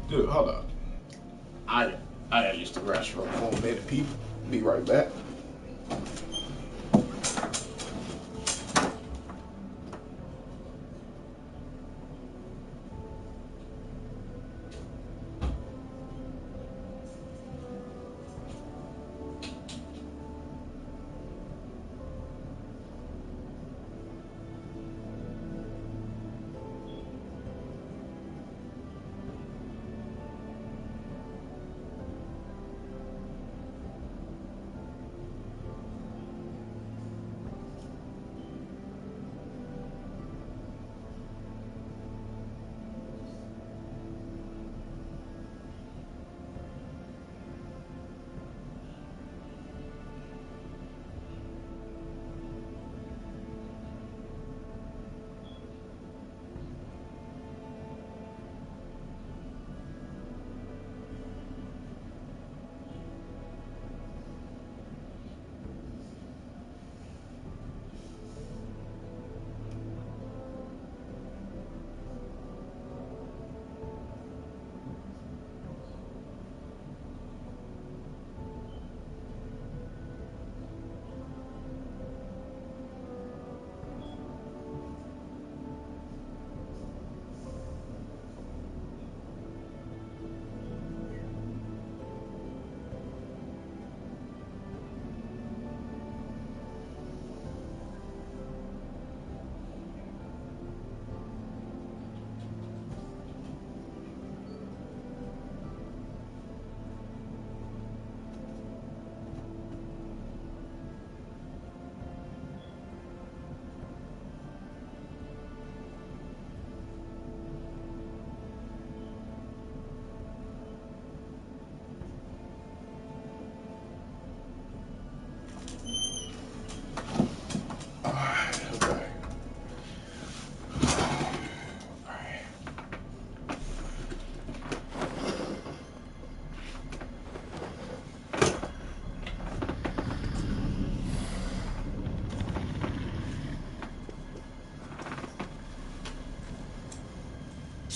Dude, hold up. I gotta use the restroom for a minute, people. Be right back.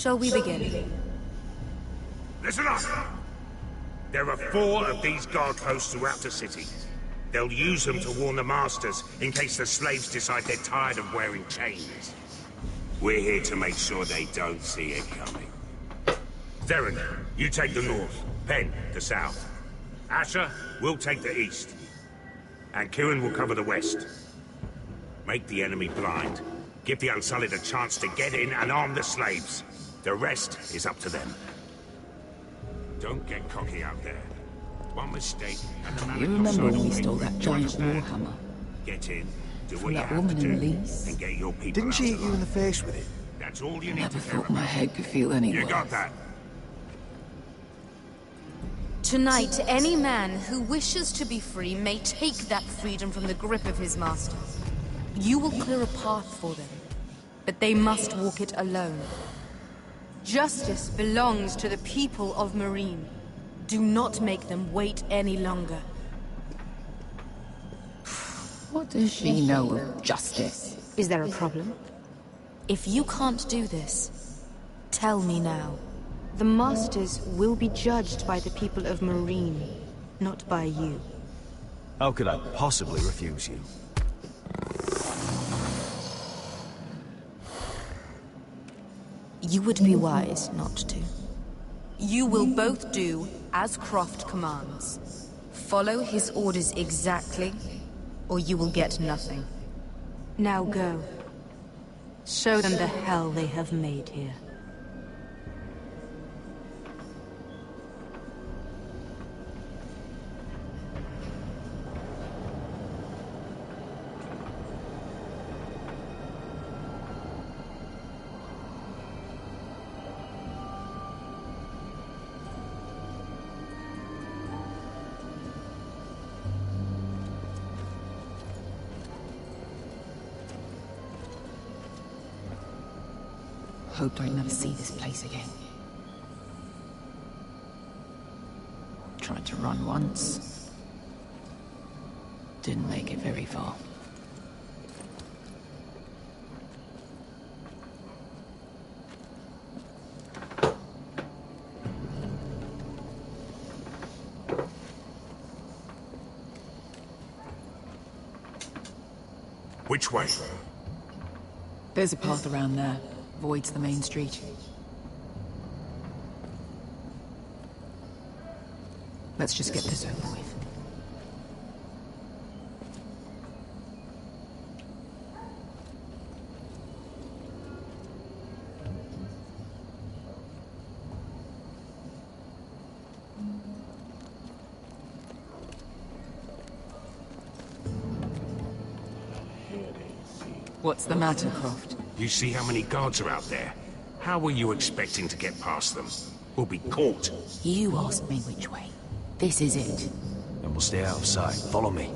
Shall we begin? Listen up! There are 4 of these guard posts throughout the city. They'll use them to warn the masters in case the slaves decide they're tired of wearing chains. We're here to make sure they don't see it coming. Theron, you take the north. Penn, the south. Asher, we'll take the east. And Kieran will cover the west. Make the enemy blind. Give the Unsullied a chance to get in and arm the slaves. The rest is up to them. Don't get cocky out there. One mistake, and the man You remember when we stole that giant warhammer? Get in, do From what you that have woman to in do, Lee's? and get your people Didn't she out hit you in the face with it? That's all you need Never to care thought my about. head could feel any You worse. got that? Tonight, any man who wishes to be free may take that freedom from the grip of his master. You will clear a path for them, but they must walk it alone. Justice belongs to the people of Marine. Do not make them wait any longer. What does she know of justice? Is there a problem? If you can't do this, tell me now. The Masters will be judged by the people of Marine, not by you. How could I possibly refuse you? You would be wise not to. You will both do as Croft commands. Follow his orders exactly, or you will get nothing. Now go. Show them the hell they have made here. Hoped I'd never see this place again. Tried to run once. Didn't make it very far. Which way? There's a path around there. Voids the main street. Let's just get this over with. What's the matter, Croft? You see how many guards are out there? How were you expecting to get past them? We'll be caught. You asked me which way. This is it. And we'll stay out of sight. Follow me.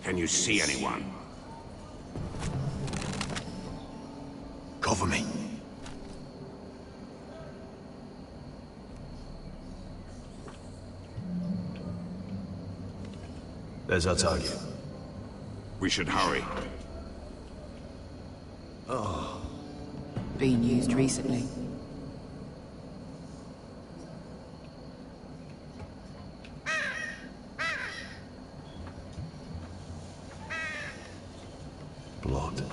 Can you see anyone? Cover me. There's our target. We should hurry. Oh. Been used recently. Blood.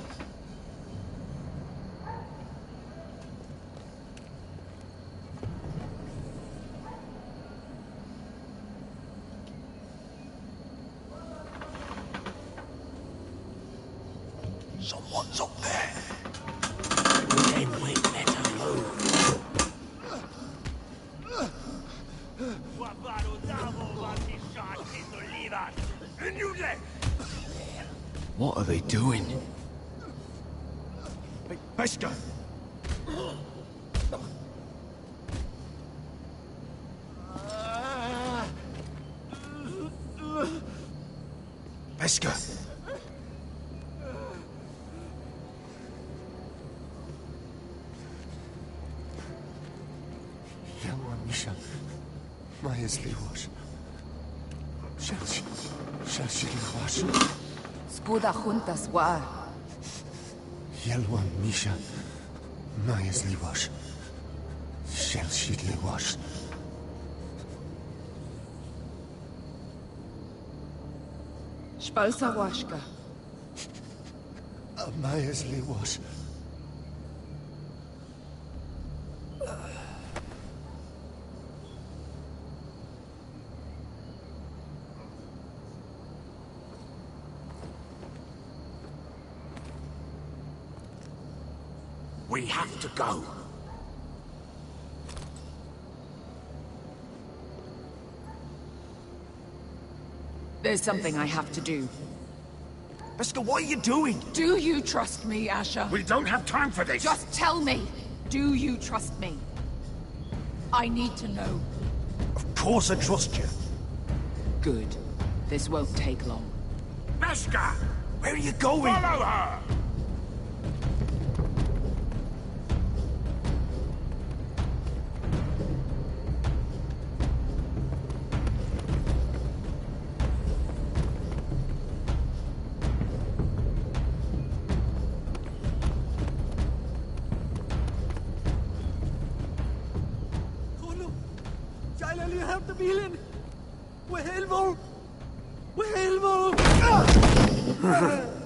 Someone's up there. Then we better move. What are they doing? Hey, Pesca! Pesca! Majesliwash. Shelshidliwash. Spuda juntas wa. Yelwan Misha. Majesliwash. Shelshidliwash. Spalsa washka. Majesliwash. We have to go. There's something I have to do. Mista, what are you doing? Do you trust me, Asher? We don't have time for this. Just tell me. Do you trust me? I need to know. Of course I trust you. Good. This won't take long. Mishka! Where are you going? Follow her!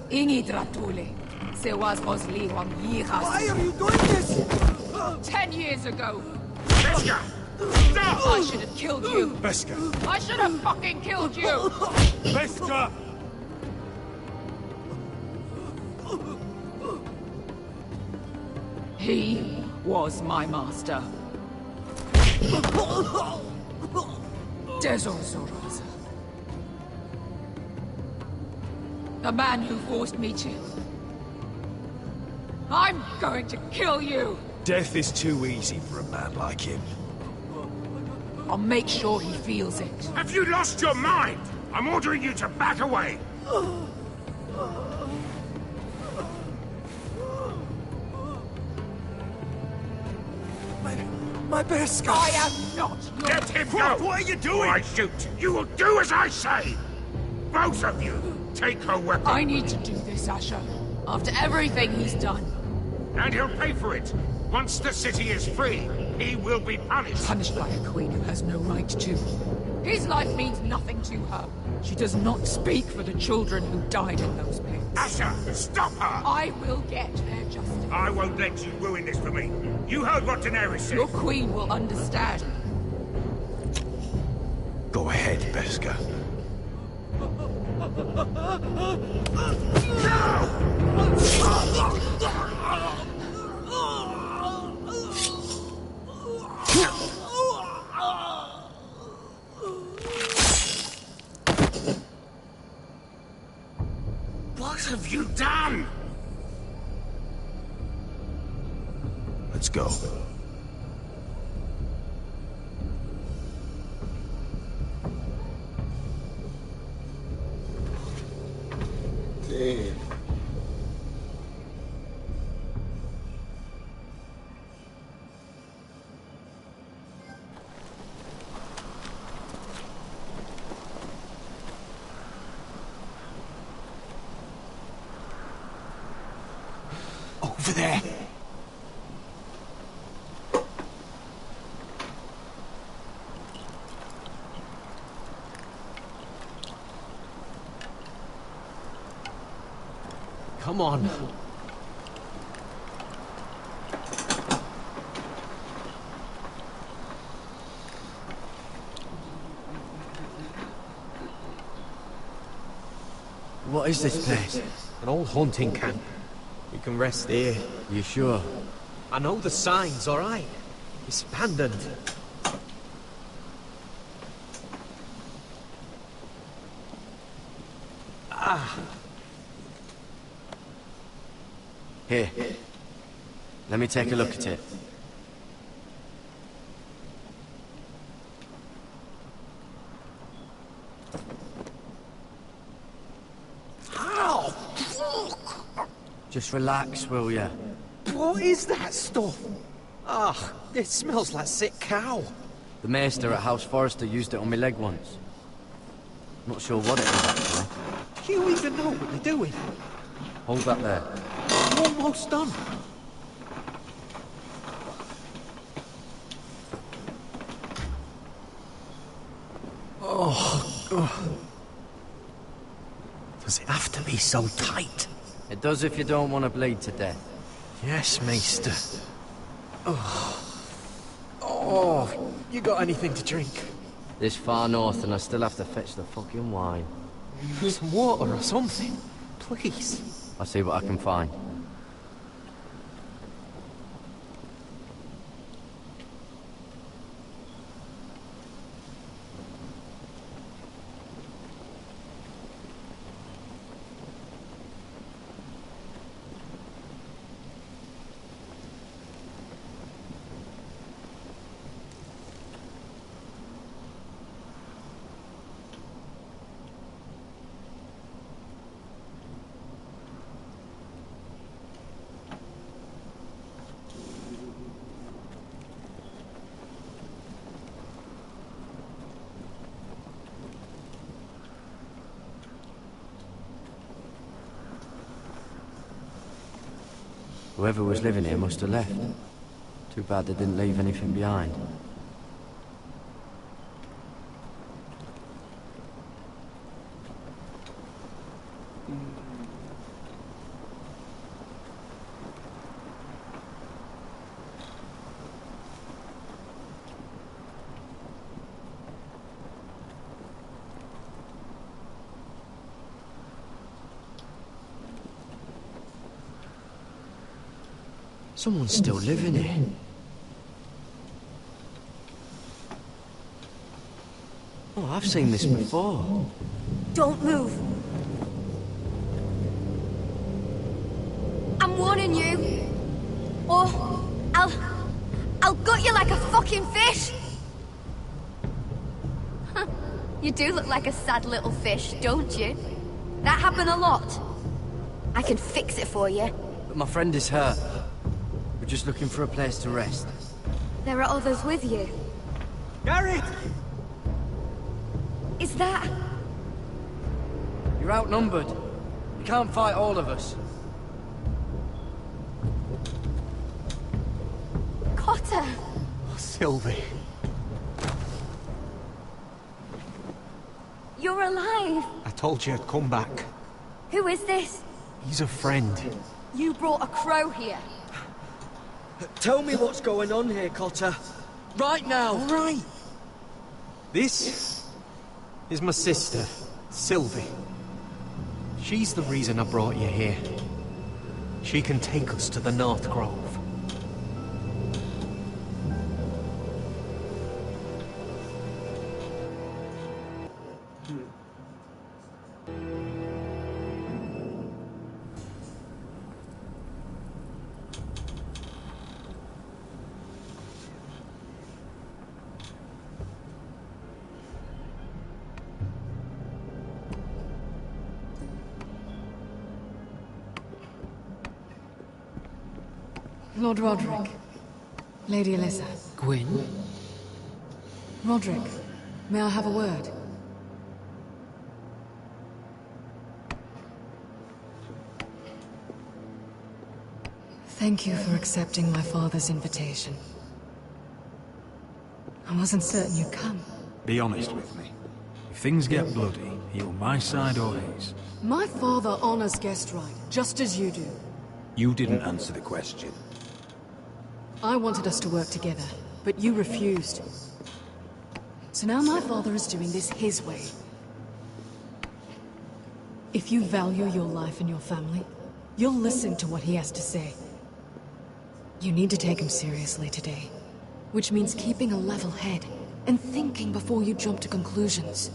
Ingi Dratule. Se was Rosli Wam Yiras. Why are you doing this? 10 years ago. Mishka! Stop! I should have killed you. Mishka! I should have fucking killed you. Mishka! He was my master. Dezozoraza. The man who forced me to. I'm going to kill you! Death is too easy for a man like him. I'll make sure he feels it. Have you lost your mind? I'm ordering you to back away. My best guy! I am not your... Let him go! What are you doing? Or I shoot. You will do as I say! Both of you, take her weapon. I need to do this, Asher. After everything he's done. And he'll pay for it. Once the city is free, he will be punished. Punished by a queen who has no right to. His life means nothing to her. She does not speak for the children who died in those pits. Asher, stop her! I will get their justice. I won't let you ruin this for me. You heard what Daenerys said. Your queen will understand. Go ahead, Beskha. What have you done? Let's go. Damn. Over there. Come on. What is this place? An old hunting camp. We can rest here. You sure? I know the signs, all right? It's abandoned. Here. Let me take a look at it. How? Just relax, will ya? What is that stuff? Ah, it smells like sick cow. The maester at House Forrester used it on my leg once. Not sure what it is, actually. Do you even know what you're doing? Hold that there. I'm almost done. Oh. Does it have to be so tight? It does if you don't want to bleed to death. Yes, Mista. Oh, you got anything to drink? This far north and I still have to fetch the fucking wine. Some water or something, please. I'll see what I can find. Whoever was living here must have left. Too bad they didn't leave anything behind. Someone's still living here. Oh, I've seen this before. Don't move. I'm warning you. Or I'll gut you like a fucking fish. You do look like a sad little fish, don't you? That happen a lot. I can fix it for you. But my friend is hurt. We're just looking for a place to rest. There are others with you. Garrett! Is that... You're outnumbered. You can't fight all of us. Cotter! Oh, Sylvie. You're alive! I told you I'd come back. Who is this? He's a friend. You brought a crow here. Tell me what's going on here, Cotter. Right now! All right. This is my sister, Sylvie. She's the reason I brought you here. She can take us to the North Grove. Lord Roderick. Lady Alyssa. Gwyn? Roderick, may I have a word? Thank you for accepting my father's invitation. I wasn't certain you'd come. Be honest with me. If things get bloody, are you on my side or his? My father honors guest right, just as you do. You didn't answer the question. I wanted us to work together, but you refused. So now my father is doing this his way. If you value your life and your family, you'll listen to what he has to say. You need to take him seriously today, which means keeping a level head and thinking before you jump to conclusions.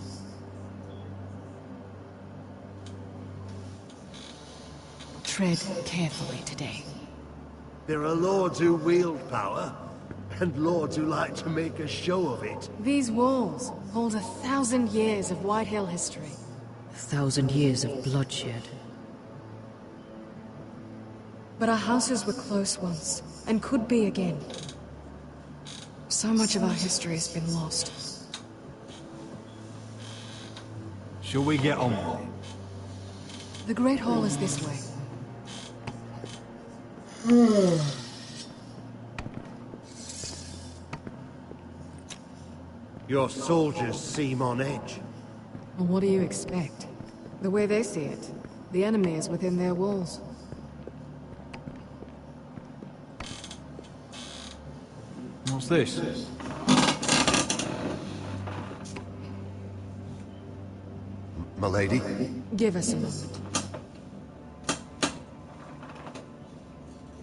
Tread carefully today. There are lords who wield power, and lords who like to make a show of it. These walls hold 1,000 years of White Hill history. 1,000 years of bloodshed. But our houses were close once, and could be again. So much of our history has been lost. Shall we get on with it? The Great Hall is this way. Your soldiers seem on edge. Well, what do you expect? The way they see it, the enemy is within their walls. What's this? Milady? Give us a moment.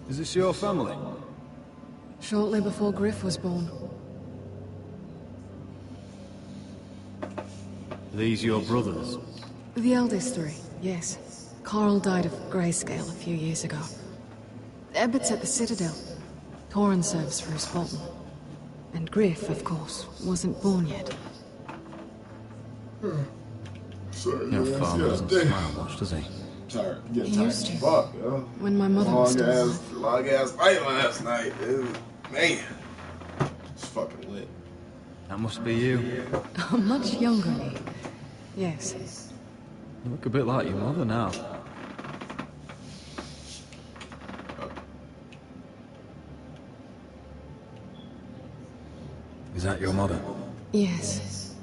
Is this your family? Shortly before Griff was born. These your brothers? The eldest three, yes. Carl died of grayscale a few years ago. Ebbett's at the Citadel. Torrin serves for his Fulton. And Griff, of course, wasn't born yet. Your father doesn't smile much, does he? Tired. He used to. Fuck, yo. When my mother was still alive. Long ass fight last night, dude. Man. It's fucking lit. That must be you. Much younger me. Yes. You look a bit like your mother now. Is that your mother? Yes.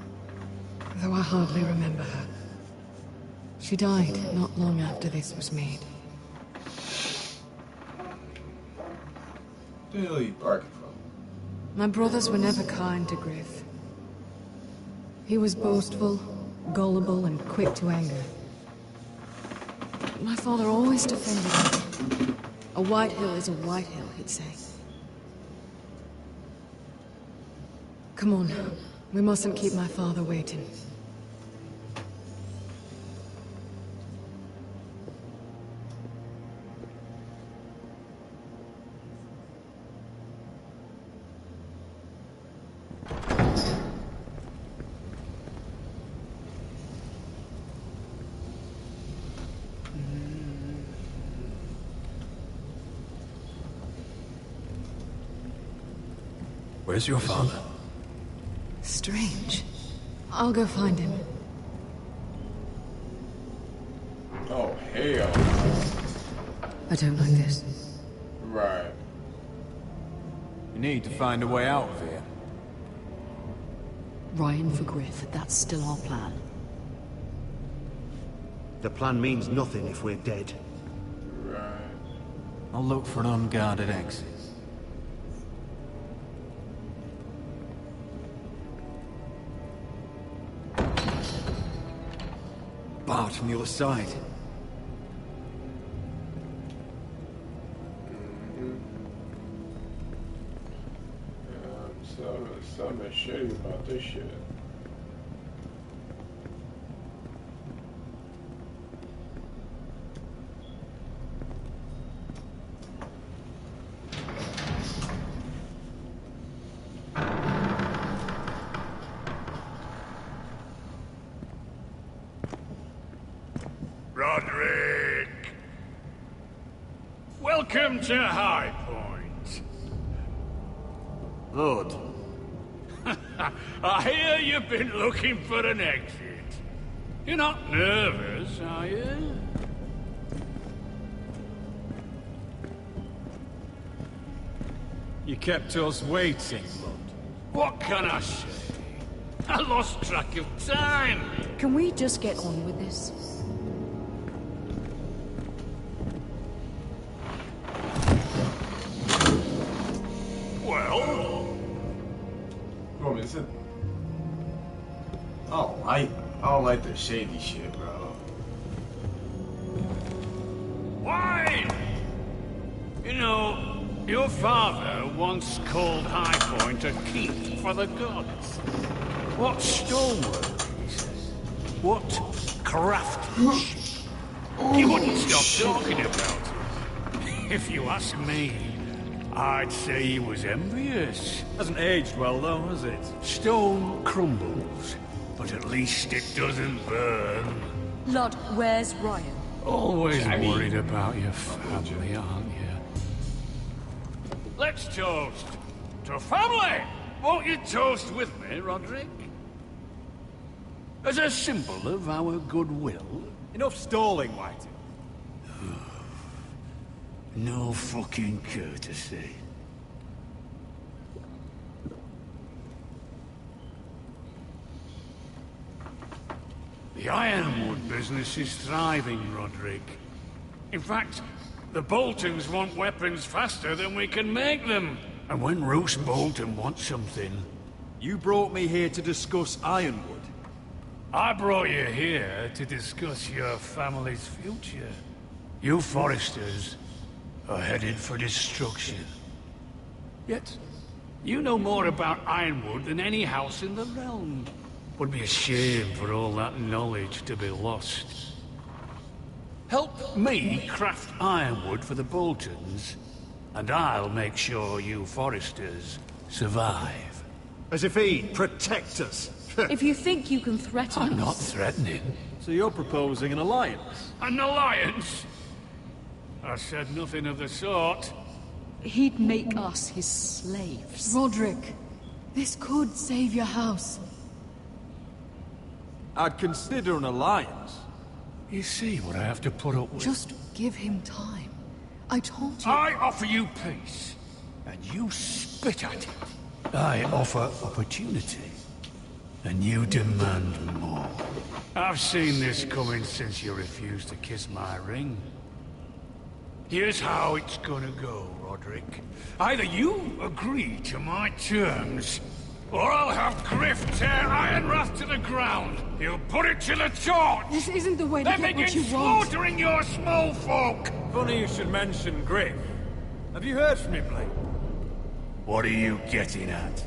Though I hardly remember her. She died not long after this was made. What the hell are you barking from? My brothers were never kind to Griff. He was boastful, gullible, and quick to anger. My father always defended him. A White Hill is a White Hill, he'd say. Come on, we mustn't keep my father waiting. Where's your father? Strange. I'll go find him. Oh, hell. I don't like this. Right. You need to find a way out of here. Ryan for Griff, that's still our plan. The plan means nothing if we're dead. Right. I'll look for an unguarded exit. Barred from the other side. Something shitty about this shit. Roderick! Welcome to High Point. Lord. I hear you've been looking for an exit. You're not nervous, are you? You kept us waiting, Lord. What can I say? I lost track of time. Can we just get on with this? Well? What is it? I don't like the shady shit, bro. Why? You know, your father once called High Point a keep for the gods. What stonework, he says. What craftsmanship. He wouldn't stop talking about it. If you ask me, I'd say he was envious. Hasn't aged well, though, has it? Stone crumbles, but at least it doesn't burn. Lord, where's Ryan? Always worried about your family, aren't you? Let's toast to family! Won't you toast with me, Roderick? As a symbol of our goodwill? Enough stalling, Whitey. No fucking courtesy. The Ironwood business is thriving, Roderick. In fact, the Boltons want weapons faster than we can make them. And when Roose Bolton wants something... You brought me here to discuss Ironwood. I brought you here to discuss your family's future. You Foresters are headed for destruction. Yet, you know more about Ironwood than any house in the realm. Would be a shame for all that knowledge to be lost. Help me craft Ironwood for the Boltons, and I'll make sure you Foresters survive. As if he'd protect us. If you think you can threaten I'm us... not threatening. So you're proposing an alliance? An alliance? I said nothing of the sort. He'd make us his slaves. Roderick, this could save your house. I'd consider an alliance. You see what I have to put up with? Just give him time. I told you... I offer you peace, and you spit at it. I offer opportunity, and you demand more. I've seen this coming since you refused to kiss my ring. Here's how it's gonna go, Roderick. Either you agree to my terms, or I'll have Griff tear Ironrath to the ground. He'll put it to the torch. This isn't the way to then get what begin you want. slaughtering your small folk. Funny you should mention Griff. Have you heard from him, Blake? What are you getting at?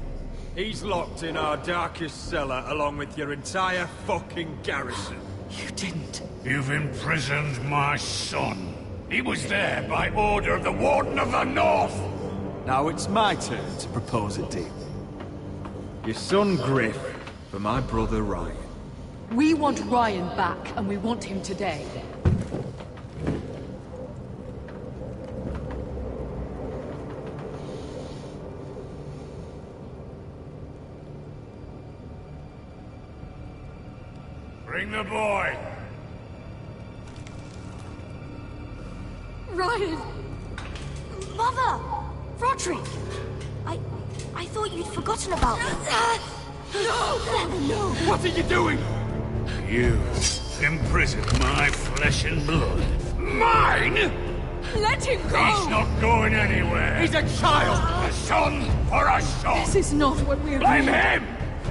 He's locked in our darkest cellar along with your entire fucking garrison. You didn't. You've imprisoned my son. He was there by order of the Warden of the North. Now it's my turn to propose a deal. Your son Griff for my brother Ryan. We want Ryan back, and we want him today. Bring the boy. Ryan! Mother! Roderick! I thought you'd forgotten about me. No! What are you doing? You imprisoned my flesh and blood. Mine? Let him go! He's not going anywhere. He's a child! A son for a son! This is not what we're Blame doing. him!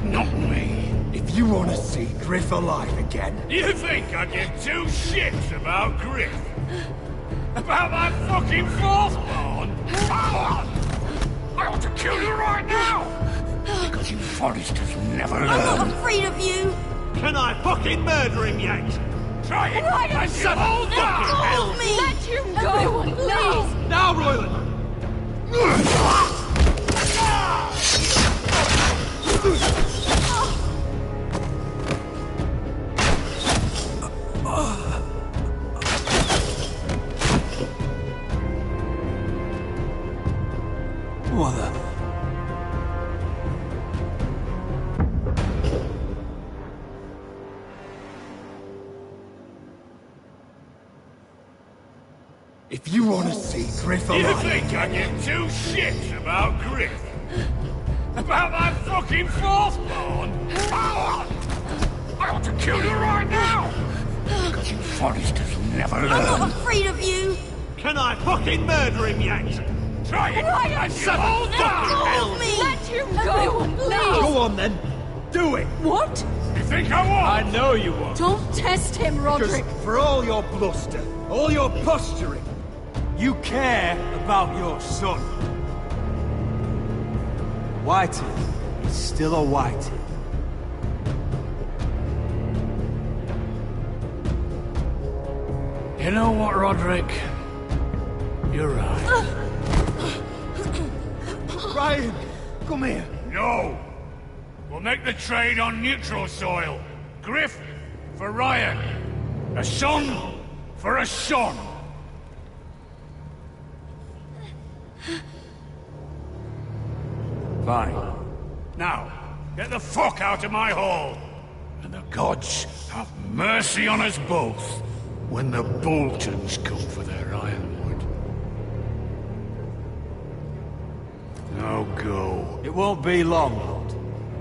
Not me. If you want to see Griff alive again... You think I give two shits about Griff? About my fucking fourthborn? I ought to kill you right now! Because you Foresters never learn. I'm not afraid of you! Can I fucking murder him yet? Try it! Ryan, And shut you up! all die! Hold me! Let him go! Everyone, Please! Now, Royland! What the... If you want to see Griff alive... You think I give two shits about Griff? About my fucking fourthborn? I ought to kill you right now! Because you Foresters never learn. I'm not afraid of you! Can I fucking murder him yet? Try it! Ryan, And you shut all the die! Hold me! Let him go! Everyone, Please! Go on then. Do it. What? You think I won't? I know you won't. Don't test him, Because Roderick! for all your bluster, all your posturing, you care about your son. Whitey is still a Whitey. You know what, Roderick? You're right. Ryan, come here. No! We'll make the trade on neutral soil. Griff for Ryan. A son for a son. Fine. Now, get the fuck out of my hall! And the gods have mercy on us both when the Boltons come for their ironwood. Now go. It won't be long, Lord.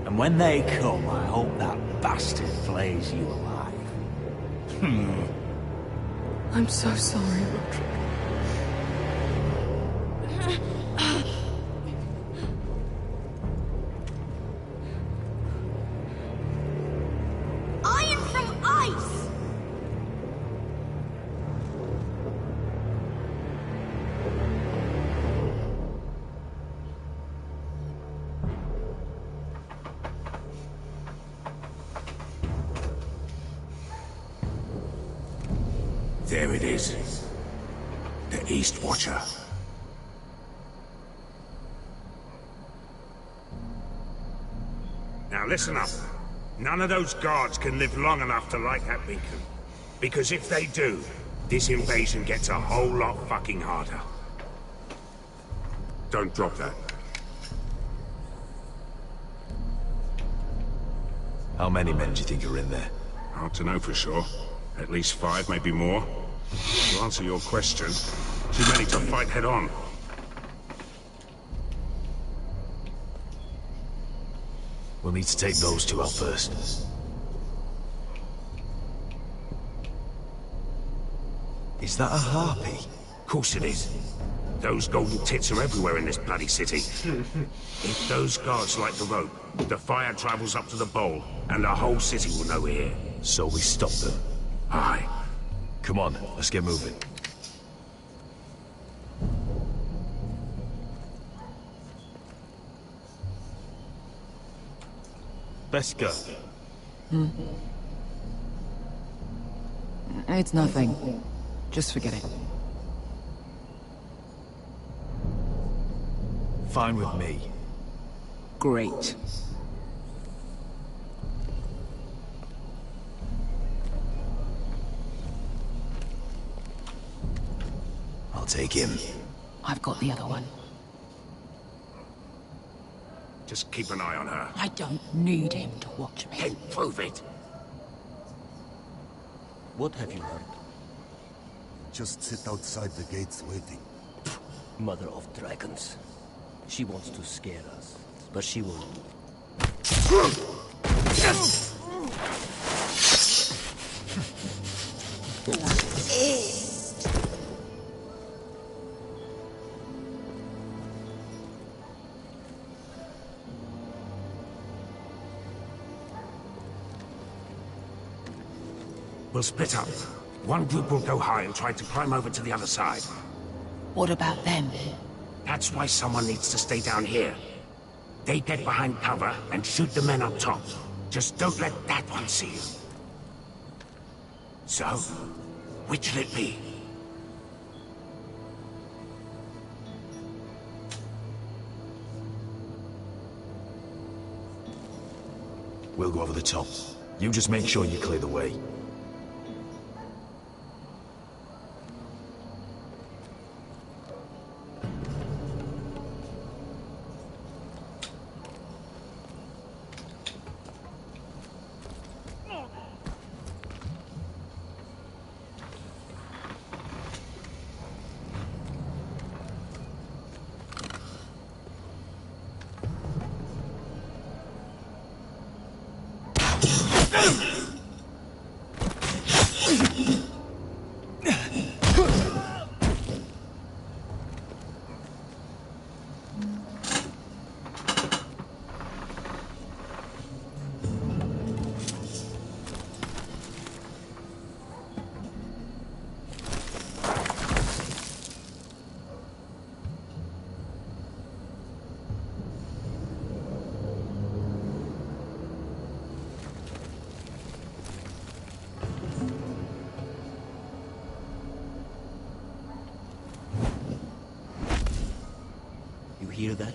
And when they come, I hope that bastard flays you alive. I'm so sorry, Roderick. Iron from ice! There it is. The East Watcher. Now listen up. None of those guards can live long enough to light that beacon. Because if they do, this invasion gets a whole lot fucking harder. Don't drop that. How many men do you think are in there? Hard to know for sure. At least 5, maybe more. To answer your question, too many to fight head on. We'll need to take those 2 out first. Is that a harpy? Of course it is. Those golden tits are everywhere in this bloody city. If those guards light the rope, the fire travels up to the bowl, and the whole city will know we're here. So we stop them? Aye. Come on, let's get moving. Let's go. It's nothing. Just forget it. Fine with me. Great. I'll take him. I've got the other one. Just keep an eye on her. I don't need him to watch me. Then prove it. What have you heard? Just sit outside the gates waiting. Mother of dragons. She wants to scare us, but she will. We'll split up. One group will go high and try to climb over to the other side. What about them? That's why someone needs to stay down here. They get behind cover and shoot the men up top. Just don't let that one see you. So, which'll it be? We'll go over the top. You just make sure you clear the way. Hear that?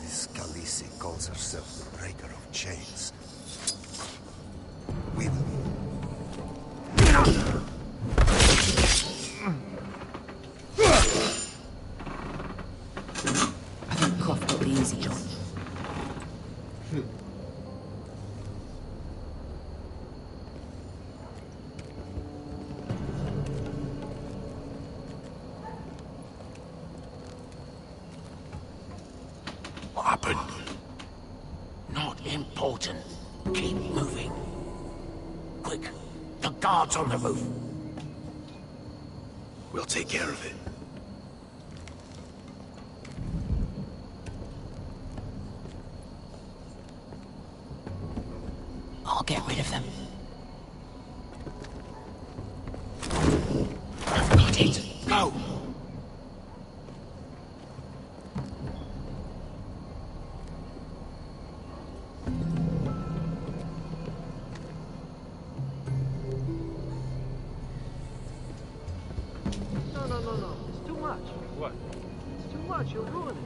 This Khaleesi calls herself the Breaker of Chains. We will... happened? Not important. Keep moving. Quick, the guard's on the roof. We'll take care of it. I'll get rid of them. I've got it. Go! No. It's too much. What? It's too much. You'll ruin it.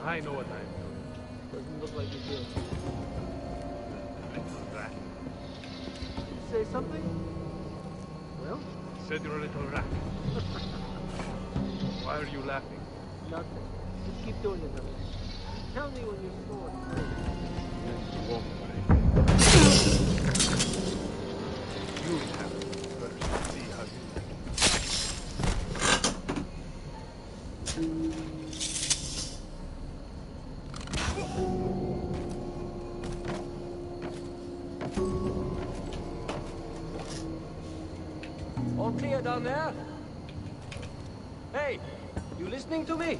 I know what I'm doing. Doesn't look like you do. Little rat. Say something? Well? Said you're a little rat. Why are you laughing? Nothing. Just keep doing it, though. Tell me when you're sore. You won't worry. You have it first. See how you All clear down there? Hey, you listening to me?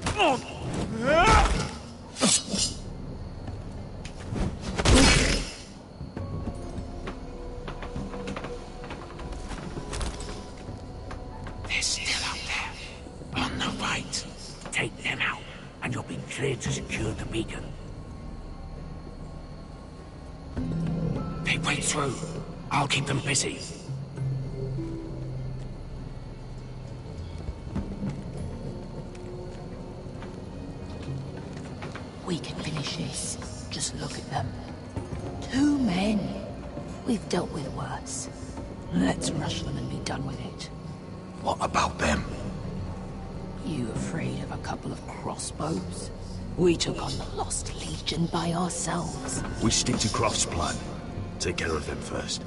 They're still out there. On the right. Take them out, and you'll be cleared to secure the beacon. They break through. I'll keep them busy. We can finish this. Just look at them. 2 men. We've dealt with worse. Let's rush them and be done with it. What about them? You afraid of a couple of crossbows? We took on the Lost Legion by ourselves. We stick to Croft's plan. Take care of them first.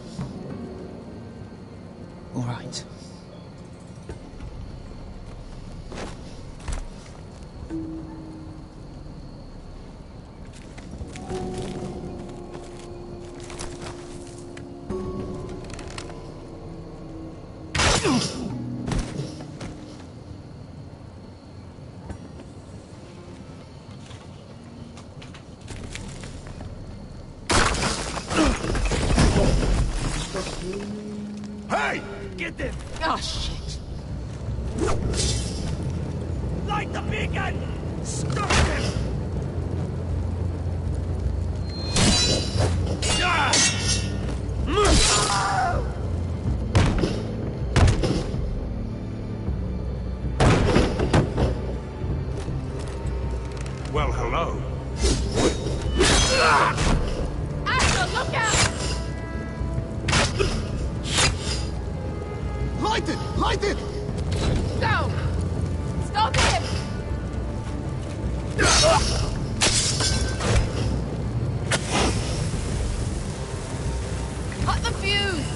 All right. Hey! Get them! Oh, shit. Light the beacon! Stop them! Well, hello. Asher, look out! Light it! Light it! Go! Stop him! Cut the fuse!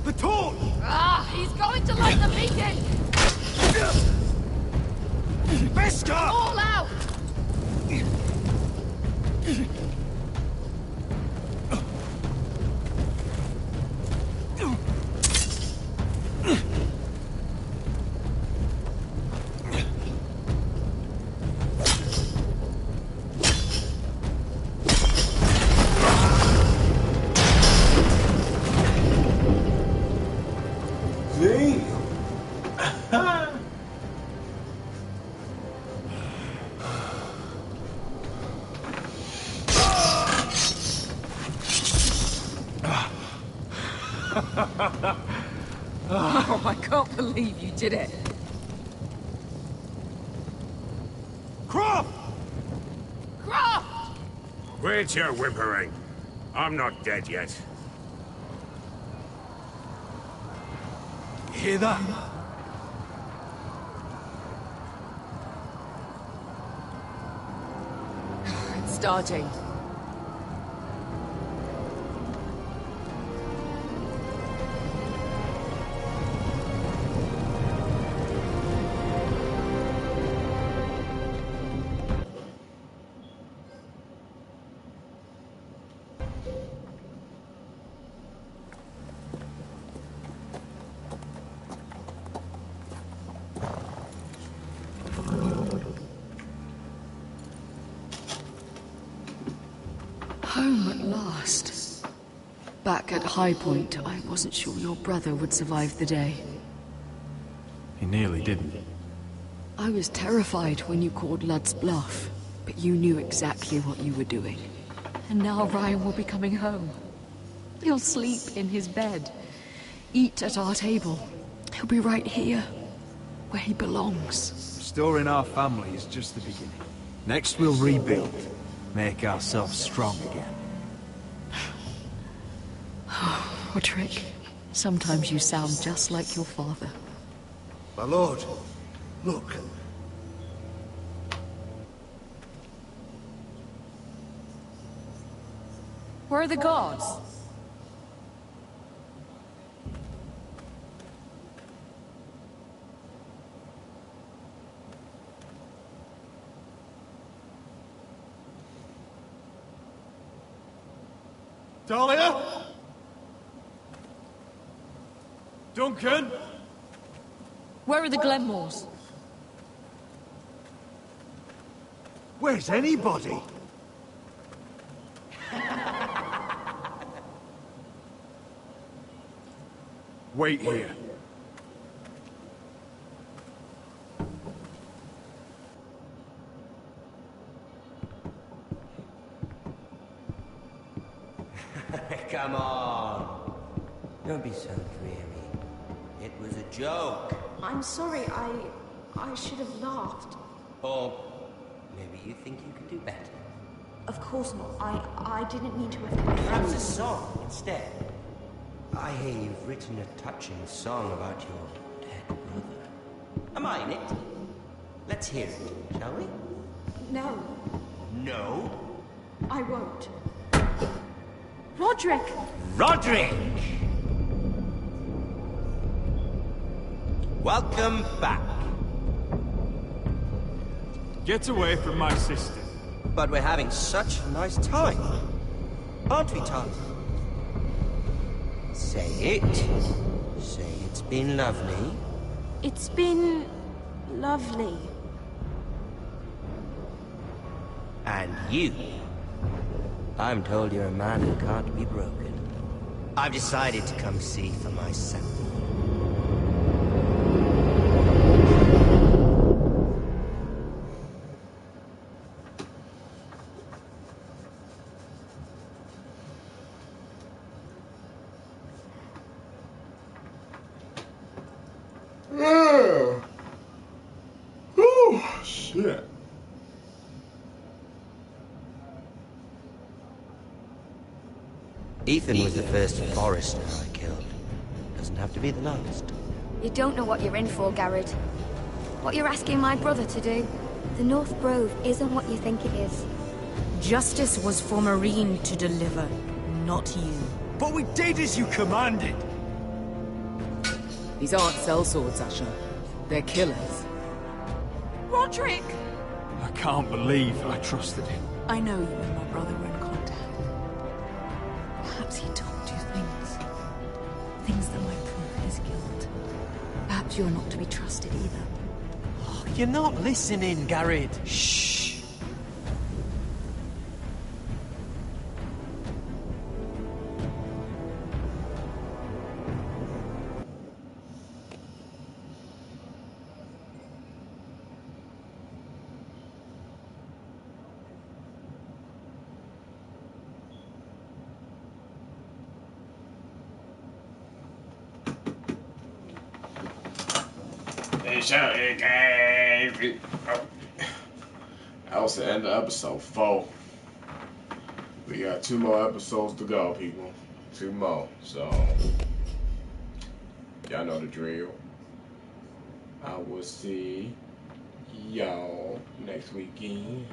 The torch! Ah, he's going to light the beacon! Beskar! All out! Oh, I can't believe you did it. Croft! Croft! Quit your whimpering. I'm not dead yet. You hear that? starting. Home at last. Back at High Point, I wasn't sure your brother would survive the day. He nearly didn't. I was terrified when you called Lud's bluff, but you knew exactly what you were doing. And now Ryan will be coming home. He'll sleep in his bed, eat at our table. He'll be right here, where he belongs. Restoring our family is just the beginning. Next we'll rebuild. Make ourselves strong again. Roderick, sometimes you sound just like your father. My lord, look. Where are the guards? Dahlia? Duncan? Where are the Glenmores? Where's anybody? Wait here. Come on. Don't be so dreamy. It was a joke. I'm sorry, I should have laughed. Or maybe you think you can do better. Of course not. I didn't mean to offend you. Perhaps a song instead. I hear you've written a touching song about your dead brother. Am I in it? Let's hear it, shall we? No, No? I won't. Roderick! Roderick! Welcome back. Get away from my sister. But we're having such a nice time. Aren't we, Tom? Say it. Say it's been lovely. It's been lovely. And you. I'm told you're a man who can't be broken. I've decided to come see for myself. Oh, shit. Ethan was the first forester I killed. Doesn't have to be the last. You don't know what you're in for, Garrett. What you're asking my brother to do. The North Grove isn't what you think it is. Justice was for Marine to deliver, not you. But we did as you commanded. These aren't sellswords, Asher. They're killers. Roderick! I can't believe I trusted him. I know you and my brother were in contact. Perhaps he told you things that might prove his guilt. Perhaps you're not to be trusted either. Oh, you're not listening, Garrett. Shh. That was the end of episode 4. We got 2 more episodes to go, people. 2 more. So, y'all know the drill. I will see y'all next weekend.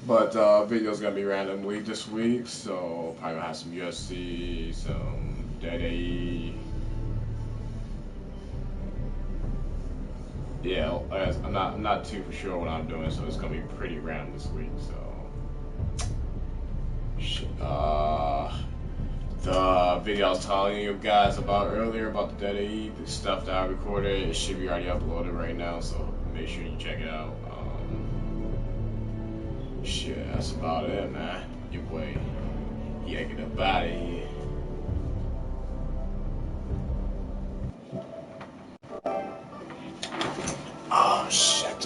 But video's gonna be random week this week, so probably gonna have some UFC, some Dead AE. Yeah, I'm not too sure what I'm doing, so it's gonna be pretty random this week. So, the video I was telling you guys about earlier about the Dead AE, the stuff that I recorded, it should be already uploaded right now, so make sure you check it out. Shit, that's about it, man. Your boy, yeah, get up out of here. Oh shit,